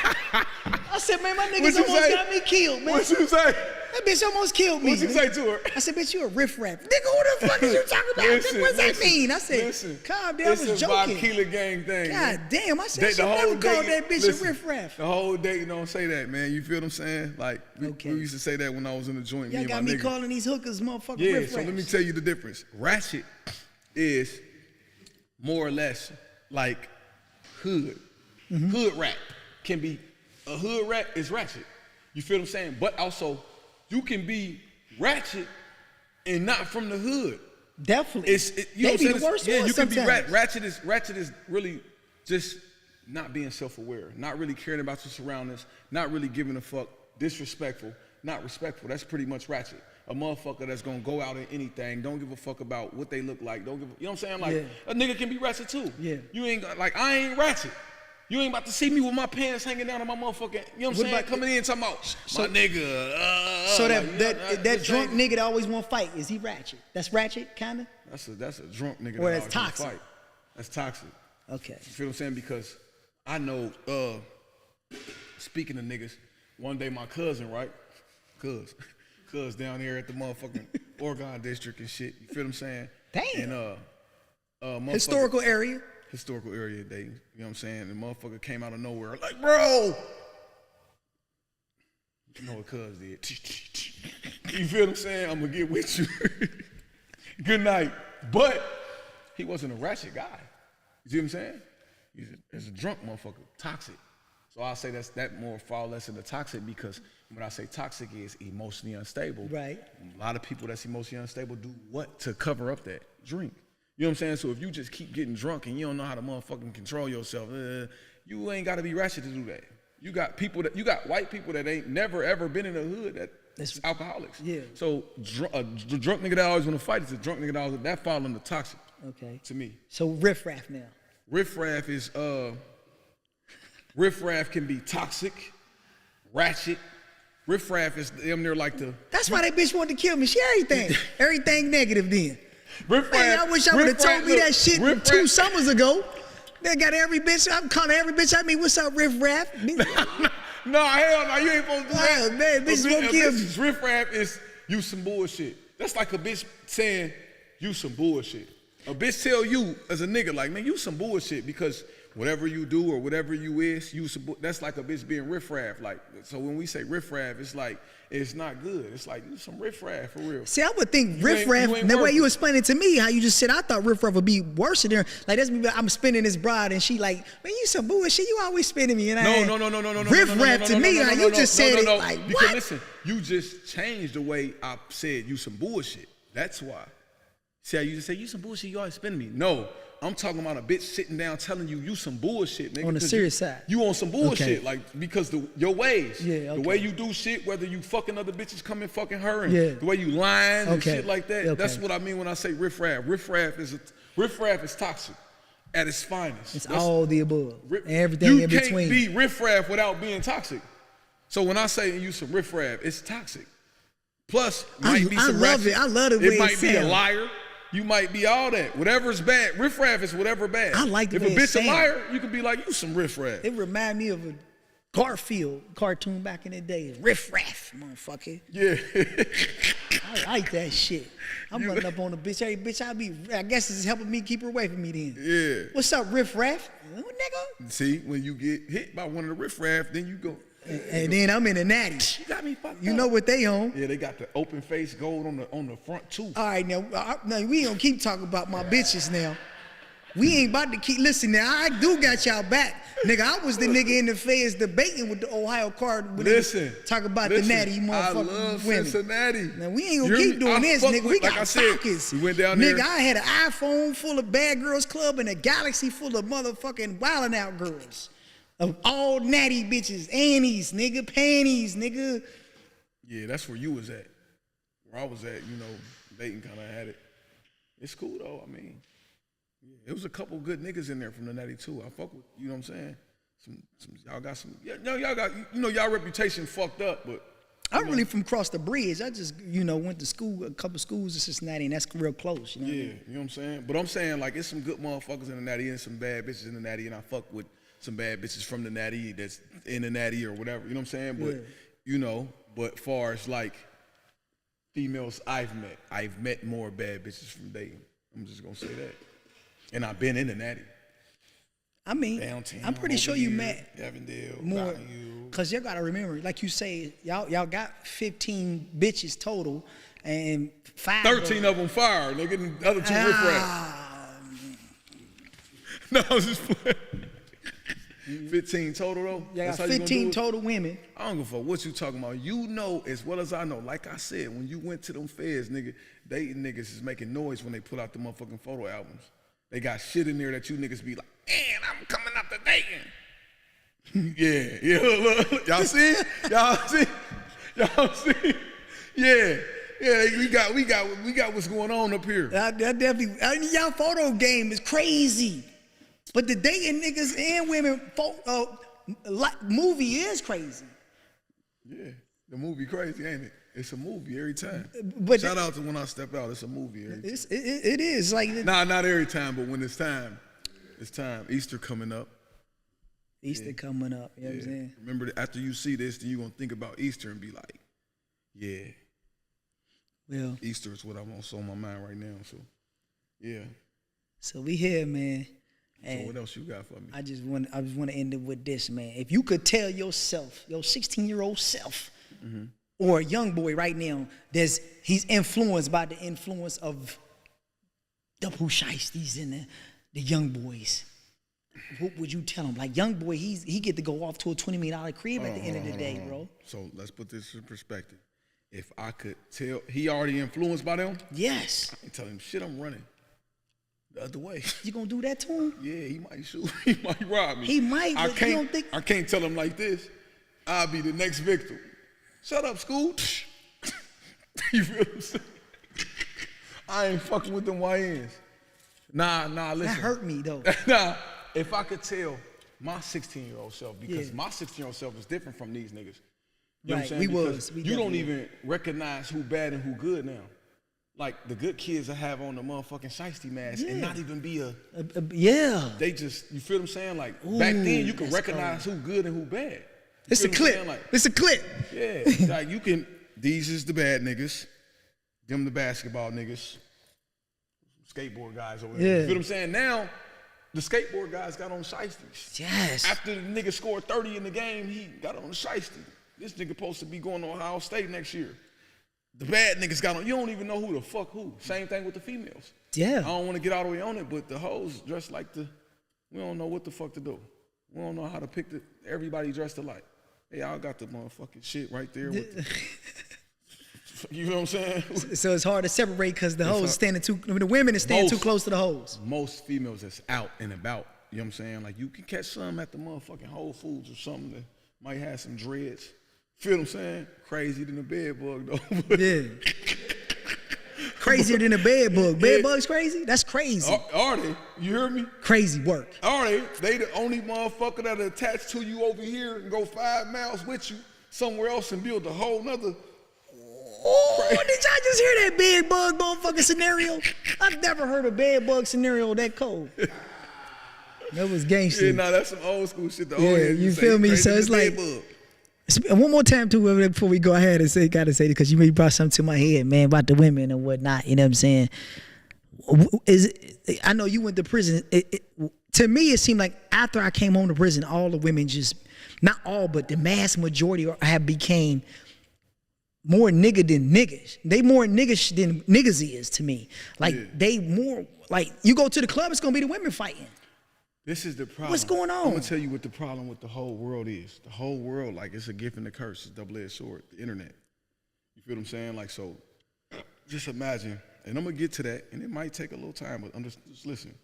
I said, man, my niggas What you almost say? got me killed, man. What you say? That bitch almost killed me. What you say to her? I said, bitch, you a RiffRaff. Nigga, who the fuck is you talking about? Listen, What does that listen, mean? I said, listen. calm down, I was It's a joking. Bakila gang thing. God man. damn, I said, The I should never whole call day- that bitch listen, a RiffRaff. The whole day don't say that, man. You feel what I'm saying? Like, we Okay. used to say that when I was in the joint. Y'all me got and my me nigga. calling these hookers motherfucking Yeah, RiffRaffs. so let me tell you the difference. Ratchet is more or less like hood. Mm-hmm. Hood rap can be, a hood rap is ratchet. You feel what I'm saying? But also, you can be ratchet and not from the hood. Definitely. You know They what I'm be saying? the worst Yeah, ones you can be sometimes. ratchet is really just not being self-aware, not really caring about your surroundings, not really giving a fuck, disrespectful, not respectful. That's pretty much ratchet. A motherfucker that's gonna go out in anything, don't give a fuck about what they look like, don't give you know what I'm saying? Like, Yeah. a nigga can be ratchet too. Yeah. You ain't got, like, I ain't ratchet. You ain't about to see me with my pants hanging down on my motherfucking, you know what I'm What saying? about- Coming in talking about, my nigga, So like, that this drunk ain't- nigga that always want to fight, is he ratchet? That's ratchet, kind of? That's a drunk nigga Or that that's always wanna toxic. fight. That's toxic. Okay. You feel what I'm saying? Because I know, speaking of niggas, one day my cousin, right? Cuz down here at the motherfucking Oregon district and shit. You feel what I'm saying? Damn. And Historical area. historical area dating. You know what I'm saying? The motherfucker came out of nowhere like, bro. You know what cuz did? You feel what I'm saying? I'm gonna get with you. Good night. But he wasn't a ratchet guy. You see what I'm saying? He's a drunk motherfucker, toxic. So I'll say that more far less in the toxic, because when I say toxic is emotionally unstable. Right. A lot of people that's emotionally unstable do what to cover up that? Drink. You know what I'm saying? So if you just keep getting drunk and you don't know how to motherfucking control yourself, you ain't gotta be ratchet to do that. You got white people that ain't never ever been in the hood that's alcoholics. Yeah. So the drunk nigga that always wanna fight is a drunk nigga that fall under toxic. Okay. To me. So RiffRaff now. RiffRaff is RiffRaff can be toxic, ratchet. RiffRaff is damn near like the. That's why that bitch wanted to kill me. She everything negative then. RiffRaff. Man, I wish I would have told me that shit 2 summers ago. They got every bitch. I'm calling every bitch. I mean, what's up, RiffRaff? No, hell no, you ain't supposed to do that. Man, bitch gonna kill me. RiffRaff is you some bullshit. That's like a bitch saying, you some bullshit. A bitch tell you as a nigga, like, man, you some bullshit because whatever you do or whatever you is, that's like a bitch being riffraff. Like, so when we say riffraff, it's like, it's not good. It's like, you some riffraff for real. See, I would think riffraff, the way you explained it to me, how you just said, I thought riffraff would be worse than there. Like, that's me, I'm spinning this broad and she like, man, you some bullshit. You always spinning me. And No. Riffraff to me, like, you just said it like, what? Because listen, you just changed the way I said you some bullshit. That's why. See how you just say, you some bullshit, you always spinning me. No, I'm talking about a bitch sitting down telling you some bullshit, nigga. On the serious side. You on some bullshit, like, because your ways. Yeah, okay. The way you do shit, whether you fucking other bitches coming fucking her, and the way you lying and shit like that. Okay. That's what I mean when I say riffraff. Riffraff is toxic at its finest. It's all the above. Everything in between. You can't be riffraff without being toxic. So when I say you some riffraff, it's toxic. Plus, might be some ratchet. I love the way it might be a liar. You might be all that. Whatever's bad. Riffraff is whatever bad. I like the way If a bitch a liar, you can be like, you some riffraff. It remind me of a Garfield cartoon back in the day. Riffraff, motherfucker. Yeah. I like that shit. I'm running up on the bitch. Hey, bitch, I guess this is helping me keep her away from me then. Yeah. What's up, riffraff? Nigga. See, when you get hit by one of the riffraff, then you go. And then I'm in the natty. You got me fucked up. You know what they on? Yeah, they got the open face gold on the front too. All right, now we ain't gonna keep talking about my bitches now. We ain't about to keep listening. Now I do got y'all back, nigga. I was the nigga in the feds debating with the Ohio card. Talk about the natty motherfucking I love women. Cincinnati. Now we ain't gonna keep doing this, nigga. We got pockets. We went down there. Nigga, I had an iPhone full of Bad Girls Club and a Galaxy full of motherfucking Wildin' Out girls. Of all natty bitches, Annies, nigga, panties, nigga. Yeah, that's where you was at. Where I was at, you know, Dayton kind of had it. It's cool though. I mean, yeah, it was a couple good niggas in there from the natty too. I fuck with, you know what I'm saying? Some y'all got some. Yeah, no, y'all got, you know, y'all reputation fucked up, but. I'm really from across the bridge. I just, you know, went to school, a couple schools in Cincinnati, and that's real close. You know yeah, you know what I'm saying? But I'm saying like it's some good motherfuckers in the natty and some bad bitches in the natty, and I fuck with some bad bitches from the natty that's in the natty or whatever, you know what I'm saying? But, you know, but far as like females I've met more bad bitches from Dayton. I'm just gonna say that. And I've been in the natty. I mean, downtown, I'm pretty sure you met Avondale, more, because you gotta remember, like you say, y'all got 15 bitches total, and 13 of them fire, nigga, and the other 2 riffraff. No, I was just playing. 15 total though? Yeah, 15 total women. I don't give a fuck what you talking about. You know as well as I know, like I said, when you went to them fairs, nigga, Dayton niggas is making noise when they put out the motherfucking photo albums. They got shit in there that you niggas be like, man, I'm coming up to Dayton. Yeah, look. Y'all see? Y'all see? Yeah, we got what's going on up here. That definitely, y'all photo game is crazy. But the Dayton niggas and women movie is crazy. Yeah, the movie crazy, ain't it? It's a movie every time. But shout out to when I step out. It's a movie every time. It is like not every time, but when it's time, it's time. Easter coming up. Easter coming up. You know what I'm saying? Remember, after you see this, then you gonna think about Easter and be like, yeah. Well, Easter is what I'm on my mind right now. So, yeah. So we here, man. And so what else you got for me? I just want to end it with this, man. If you could tell yourself, your 16-year-old self, or a young boy right now, he's influenced by the influence of the Pusheisties and the young boys. What would you tell him? Like, young boy, he get to go off to a $20 million crib at the end of the day, bro. So let's put this in perspective. If I could tell, he already influenced by them? Yes. I can tell him, shit, I'm running the other way. You gonna do that to him? Yeah, he might shoot. He might rob me. He might, but you don't think... I can't tell him like this. I'll be the next victim. Shut up, school. You feel what I'm saying? I ain't fucking with them YNs. Nah, listen. That hurt me, though. Nah, if I could tell my 16-year-old self, because my 16-year-old self is different from these niggas. You know what I'm saying? You don't even recognize who bad and who good now. Like, the good kids that have on the motherfucking shiesty mask and not even be they just, you feel what I'm saying? Like, back then, you could recognize who good and who bad. It's a clip. Like, it's a clip. Yeah, like you can, these is the bad niggas, them the basketball niggas, skateboard guys over Yeah. there. You feel what I'm saying? Now, the skateboard guys got on shiesties. Yes. After the nigga scored 30 in the game, he got on the shiesty. This nigga supposed to be going to Ohio State next year. The bad niggas got on. You don't even know who the fuck who. Same thing with the females. Yeah. I don't want to get all the way on it, but the hoes dressed like we don't know what the fuck to do. We don't know how to pick everybody dressed alike. Hey, y'all got the motherfucking shit right there with you know what I'm saying? So it's hard to separate because the women are standing too close to the hoes. Most females that's out and about, you know what I'm saying? Like you can catch some at the motherfucking Whole Foods or something that might have some dreads. Feel what I'm saying? Crazy than a bed bug though. Yeah. Crazier than a bed bug. Bed bugs crazy? That's crazy. Are they? You hear me? Crazy work. Are they? They the only motherfucker that are attached to you over here and go 5 miles with you somewhere else and build a whole nother. Oh, did y'all just hear that bed bug motherfucking scenario? I've never heard a bed bug scenario that cold. That was gangster. Yeah, nah, that's some old school shit. You feel me? So it's like, one more time too before we go ahead and gotta say this because you brought something to my head, man, about the women and whatnot. You know what I'm saying? I know you went to prison. To me, it seemed like after I came home to prison, all the women not all, but the mass majority have became more nigga than niggas. They more niggas than niggas is to me. Like they more like you go to the club, it's gonna be the women fighting. This is the problem. What's going on? I'm gonna tell you what the problem with the whole world is. The whole world, like it's a gift and a curse. It's a double-edged sword. The internet. You feel what I'm saying? Like so, just imagine. And I'm gonna get to that, and it might take a little time, but just listen.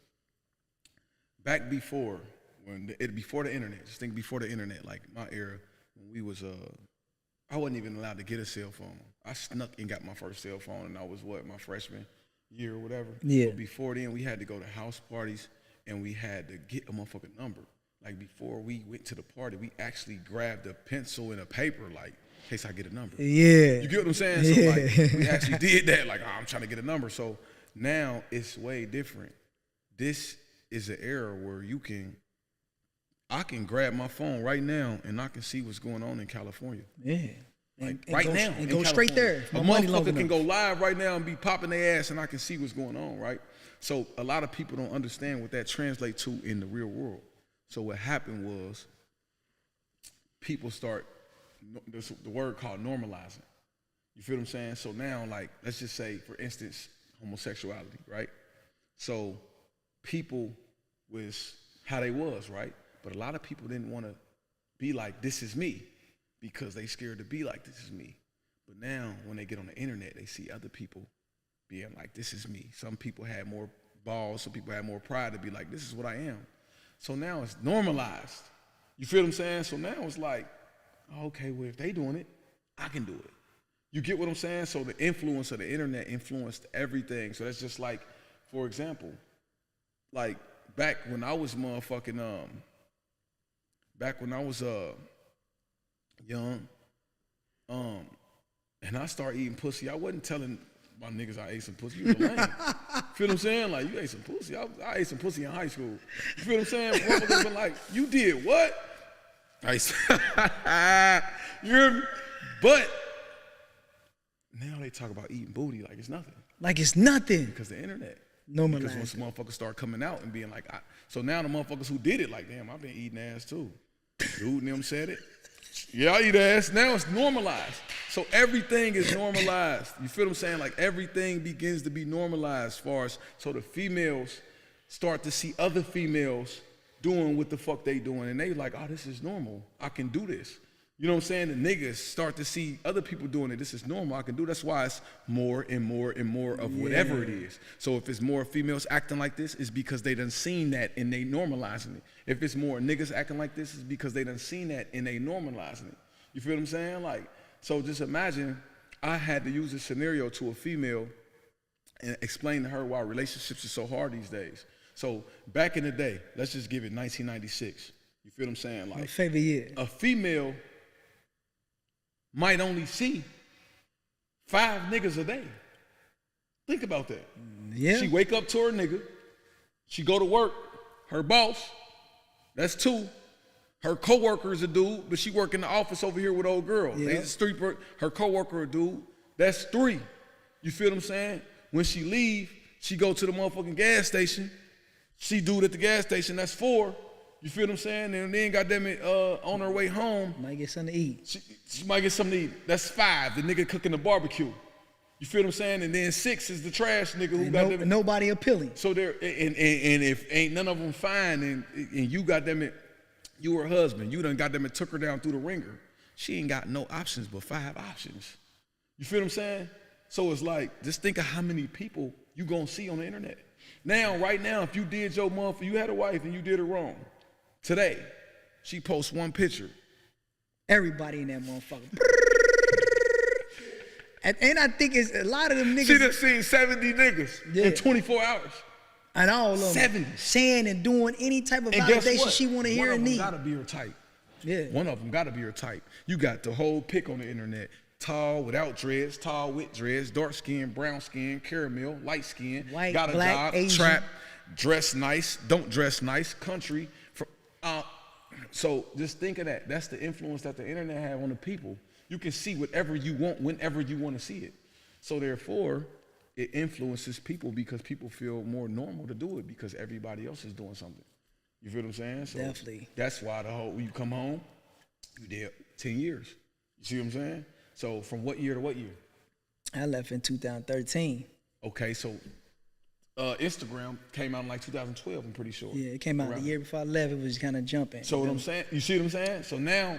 Back before before the internet, just think before the internet, like my era when we was I wasn't even allowed to get a cell phone. I snuck and got my first cell phone, and I was my freshman year or whatever. Yeah. But before then, we had to go to house parties. And we had to get a motherfucking number. Like before we went to the party, we actually grabbed a pencil and a paper, like, in case I get a number. Yeah. You get what I'm saying? So like, we actually did that, like, I'm trying to get a number. So now it's way different. This is an era where I can grab my phone right now and I can see what's going on in California. Yeah. Like right now. And go straight there. A motherfucker can go live right now and be popping their ass and I can see what's going on, right? So a lot of people don't understand what that translates to in the real world. So what happened was people start, there's the word called normalizing. You feel what I'm saying? So now, like, let's just say, for instance, homosexuality, right? So people was how they was, right? But a lot of people didn't want to be like, this is me, because they scared to be like, this is me. But now when they get on the internet, they see other people being like, this is me. Some people had more balls, some people had more pride to be like, this is what I am. So now it's normalized. You feel what I'm saying? So now it's like, okay, well, if they doing it, I can do it. You get what I'm saying? So the influence of the internet influenced everything. So that's just like, for example, like back when I was young, and I started eating pussy, I wasn't telling my niggas I ate some pussy. You was a lame. Feel what I'm saying? Like, you ate some pussy. I ate some pussy in high school. You feel what I'm saying? Motherfuckers been like, you did what? I you hear me? But now they talk about eating booty like it's nothing. Like it's nothing. Because the internet. Normalized. Because once the motherfuckers start coming out and being like, so now the motherfuckers who did it, like, damn, I've been eating ass too. Dude, them said it. Yeah, I eat ass. Now it's normalized. So everything is normalized. You feel what I'm saying? Like everything begins to be normalized as far as, so the females start to see other females doing what the fuck they doing. And they like, oh, this is normal. I can do this. You know what I'm saying? The niggas start to see other people doing it. This is normal. I can do it. That's why it's more and more and more of whatever it is. So if it's more females acting like this, it's because they done seen that and they normalizing it. If it's more niggas acting like this, it's because they done seen that and they normalizing it. You feel what I'm saying? Like, so just imagine I had to use a scenario to a female and explain to her why relationships are so hard these days. So back in the day, let's just give it 1996. You feel what I'm saying? Like, my favorite year. A female might only see 5 niggas a day. Think about that. Yeah. She wake up to her nigga. She go to work. Her boss, that's 2. Her coworker is a dude, but she work in the office over here with old girl. Yeah. Her coworker a dude, that's 3. You feel what I'm saying? When she leave, She go to the motherfucking gas station. She dude at the gas station, that's 4. You feel what I'm saying? And then, goddamn it, on her way home, Might get something to eat. she might get something to eat. That's 5, the nigga cooking the barbecue. You feel what I'm saying? And then 6 is the trash nigga who got them. Nobody appealing. So there, and if ain't none of them fine, and you got them it, you her husband, you done got them and took her down through the ringer. She ain't got no options but 5 options. You feel what I'm saying? So it's like, just think of how many people you gonna see on the internet. Now, right now, if you did your motherfucker, you had a wife and you did it wrong. Today, she posts one picture. Everybody in that motherfucker. And I think it's a lot of them niggas. She done seen 70 niggas in 24 hours. And all of them 70. saying and doing any type of validation she want to hear and need. One of them gotta be her type. Yeah. One of them gotta be her type. You got the whole pic on the internet. Tall without dreads, tall with dreads, dark skin, brown skin, caramel, light skin, white, got a black, job, Asian. trap, dress nice, don't dress nice, country. So just think of that. That's the influence that the internet have on the people. You can see whatever you want whenever you want to see it. So therefore, it influences people because people feel more normal to do it because everybody else is doing something. You feel what I'm saying? So definitely. That's why when you come home, you did 10 years. You see what I'm saying? So from what year to what year? I left in 2013. Okay, so Instagram came out in like 2012, I'm pretty sure. Yeah, it came out the year before I left. It was kind of jumping. So what I'm saying, you see what I'm saying? So now,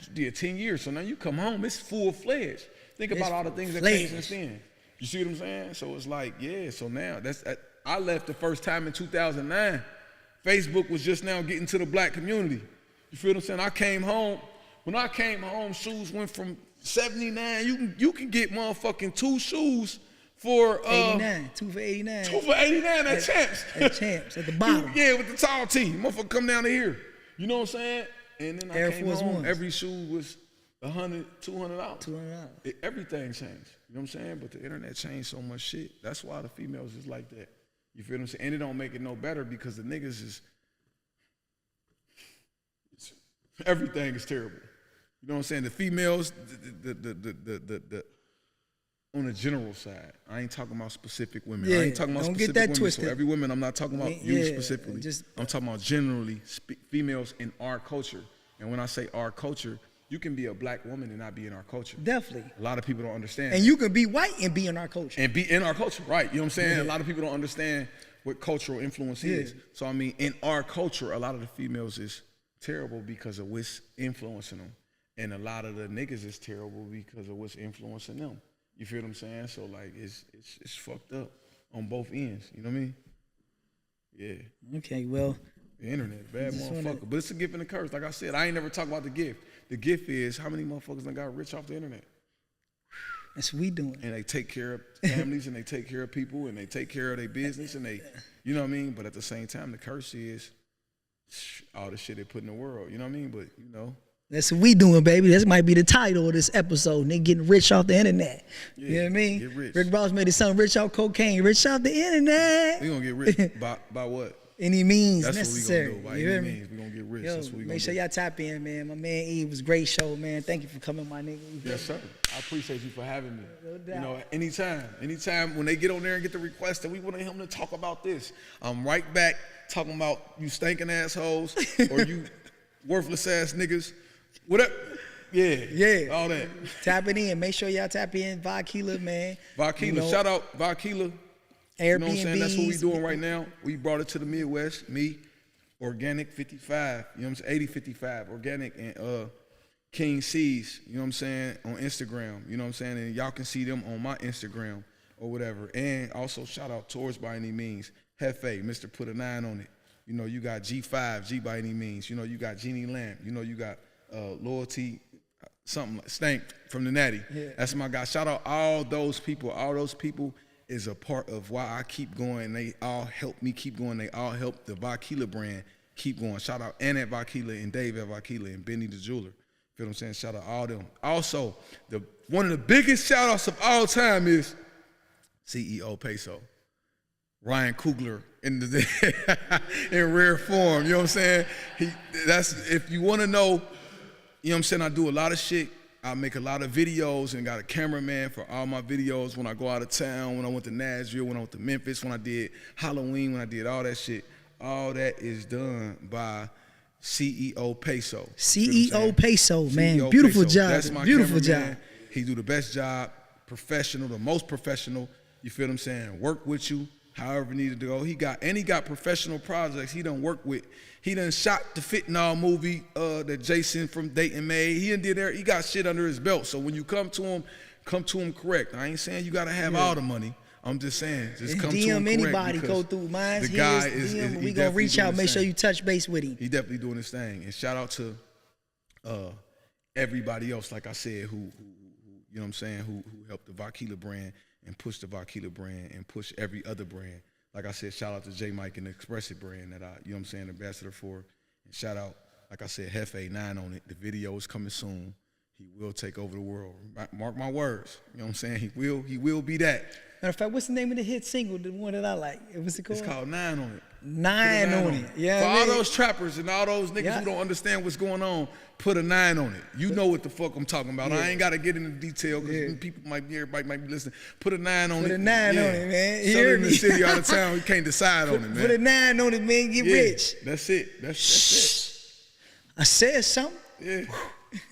you did 10 years. So now you come home, it's full-fledged. Think about all the things that came since then. You see what I'm saying? So it's like, yeah, so now, I left the first time in 2009. Facebook was just now getting to the black community. You feel what I'm saying? I came home. When I came home, shoes went from 79. You can get motherfucking 2 shoes for 89, 2 for 89. 2 for 89 at Champs. At Champs, at the bottom. Yeah, with the tall tee. Motherfucker come down to here. You know what I'm saying? And then Air I came Force home, Ones. every shoe was $100, $200. $200. Everything changed. You know what I'm saying? But the internet changed so much shit. That's why the females is like that. You feel what I'm saying? And it don't make it no better because the niggas is, everything is terrible. You know what I'm saying? The females, on the general side, I ain't talking about specific women. Yeah, I ain't talking about don't specific get that women. twisted. So every woman, I'm not talking about you specifically. Just, I'm talking about generally females in our culture. And when I say our culture, you can be a black woman and not be in our culture. definitely. A lot of people don't understand. And you can be white and be in our culture. And be in our culture, right? You know what I'm saying? Yeah. A lot of people don't understand what cultural influence is. So I mean, in our culture, a lot of the females is terrible because of what's influencing them. And a lot of the niggas is terrible because of what's influencing them. You feel what I'm saying? So like it's fucked up on both ends. You know what I mean? Yeah. Okay, well. The internet, bad motherfucker. But it's a gift and a curse. Like I said, I ain't never talk about the gift. The gift is how many motherfuckers done got rich off the internet. That's what we doing. And they take care of families and they take care of people and they take care of their business and they, you know what I mean? But at the same time, the curse is all the shit they put in the world. You know what I mean? But, you know. That's what we doing, baby. This might be the title of this episode. Nigga getting rich off the internet. Yeah, you know what I mean? Get rich. Rick Ross made his son rich off cocaine, rich off the internet. We gonna get rich by what? Any means That's necessary. What we gonna do. By you any hear means, we gonna get rich. Yo, That's what we gonna make sure do. y'all tap in, man. My man E was a great show, man. Thank you for coming, my nigga. Yes, sir. I appreciate you for having me. No doubt. You know, anytime when they get on there and get the request that we want him to talk about this, I'm right back talking about you stinking assholes or you worthless ass niggas, whatever. Yeah, all that. Tapping in. Make sure y'all tap in. Vakila, man. Vakila, you know, shout out Vakila. Airbnb. You know what I'm saying? That's what we doing right now. We brought it to the Midwest. Me, Organic 55. You know what I'm saying? 8055 Organic and King C's. You know what I'm saying? On Instagram. You know what I'm saying? And y'all can see them on my Instagram or whatever. And also shout out Tours by any means. Hefe, Mr. Put a 9 on it. You know, you got G5, G by any means. You know, you got Jeannie Lamp. You know, you got Loyalty. Something like Stank from the Natty. Yeah. That's my guy. Shout out all those people. All those people is a part of why I keep going. They all help me keep going. They all help the Vakila brand keep going. Shout out Ann at Vakila and Dave at Vakila and Benny the Jeweler. Feel what I'm saying? Shout out all them. Also, one of the biggest shout outs of all time is CEO Peso. Ryan Coogler in rare form. You know what I'm saying? That's if you want to know. You know what I'm saying? I do a lot of shit I make a lot of videos and got a cameraman for all my videos when I go out of town, when I went to Nashville, when I went to Memphis, when I did Halloween, when I did all that shit. All that is done by CEO Peso. CEO Peso, man. CEO Beautiful Peso. job. That's my Beautiful cameraman. job. He do the best job, professional, the most professional. You feel what I'm saying? Work with you, however needed to go. He got professional projects he done work with. He done shot the fentanyl movie that Jason from Dayton made. He done did there. He got shit under his belt. So when you come to him correct. I ain't saying you gotta have all the money. I'm just saying, just come to him correct. DM anybody, go through mine. The guy is we gonna reach out, make sure you touch base with him. He definitely doing his thing. And shout out to everybody else, like I said, who you know what I'm saying, who helped the Vakila brand and push the Vakila brand and push every other brand. Like I said, shout out to J Mike and the Expressive brand that you know what I'm saying, ambassador for. And shout out, like I said, Hefe 9 on it. The video is coming soon. He will take over the world. Mark my words. You know what I'm saying? He will be that. Matter of fact, what's the name of the hit single, the one that I like? What's it called? It's called 9 on it. 9 on it. Yeah. For all those trappers and all those niggas who don't understand what's going on, put a 9 on it. You know what the fuck I'm talking about. I ain't gotta get into detail because everybody might be listening. Put a 9 on it. Put a 9 on it, man. Sell it in the city, out of town. We can't decide on it, man. Put a 9 on it, man. Get rich. That's it. That's it. I said something. Yeah.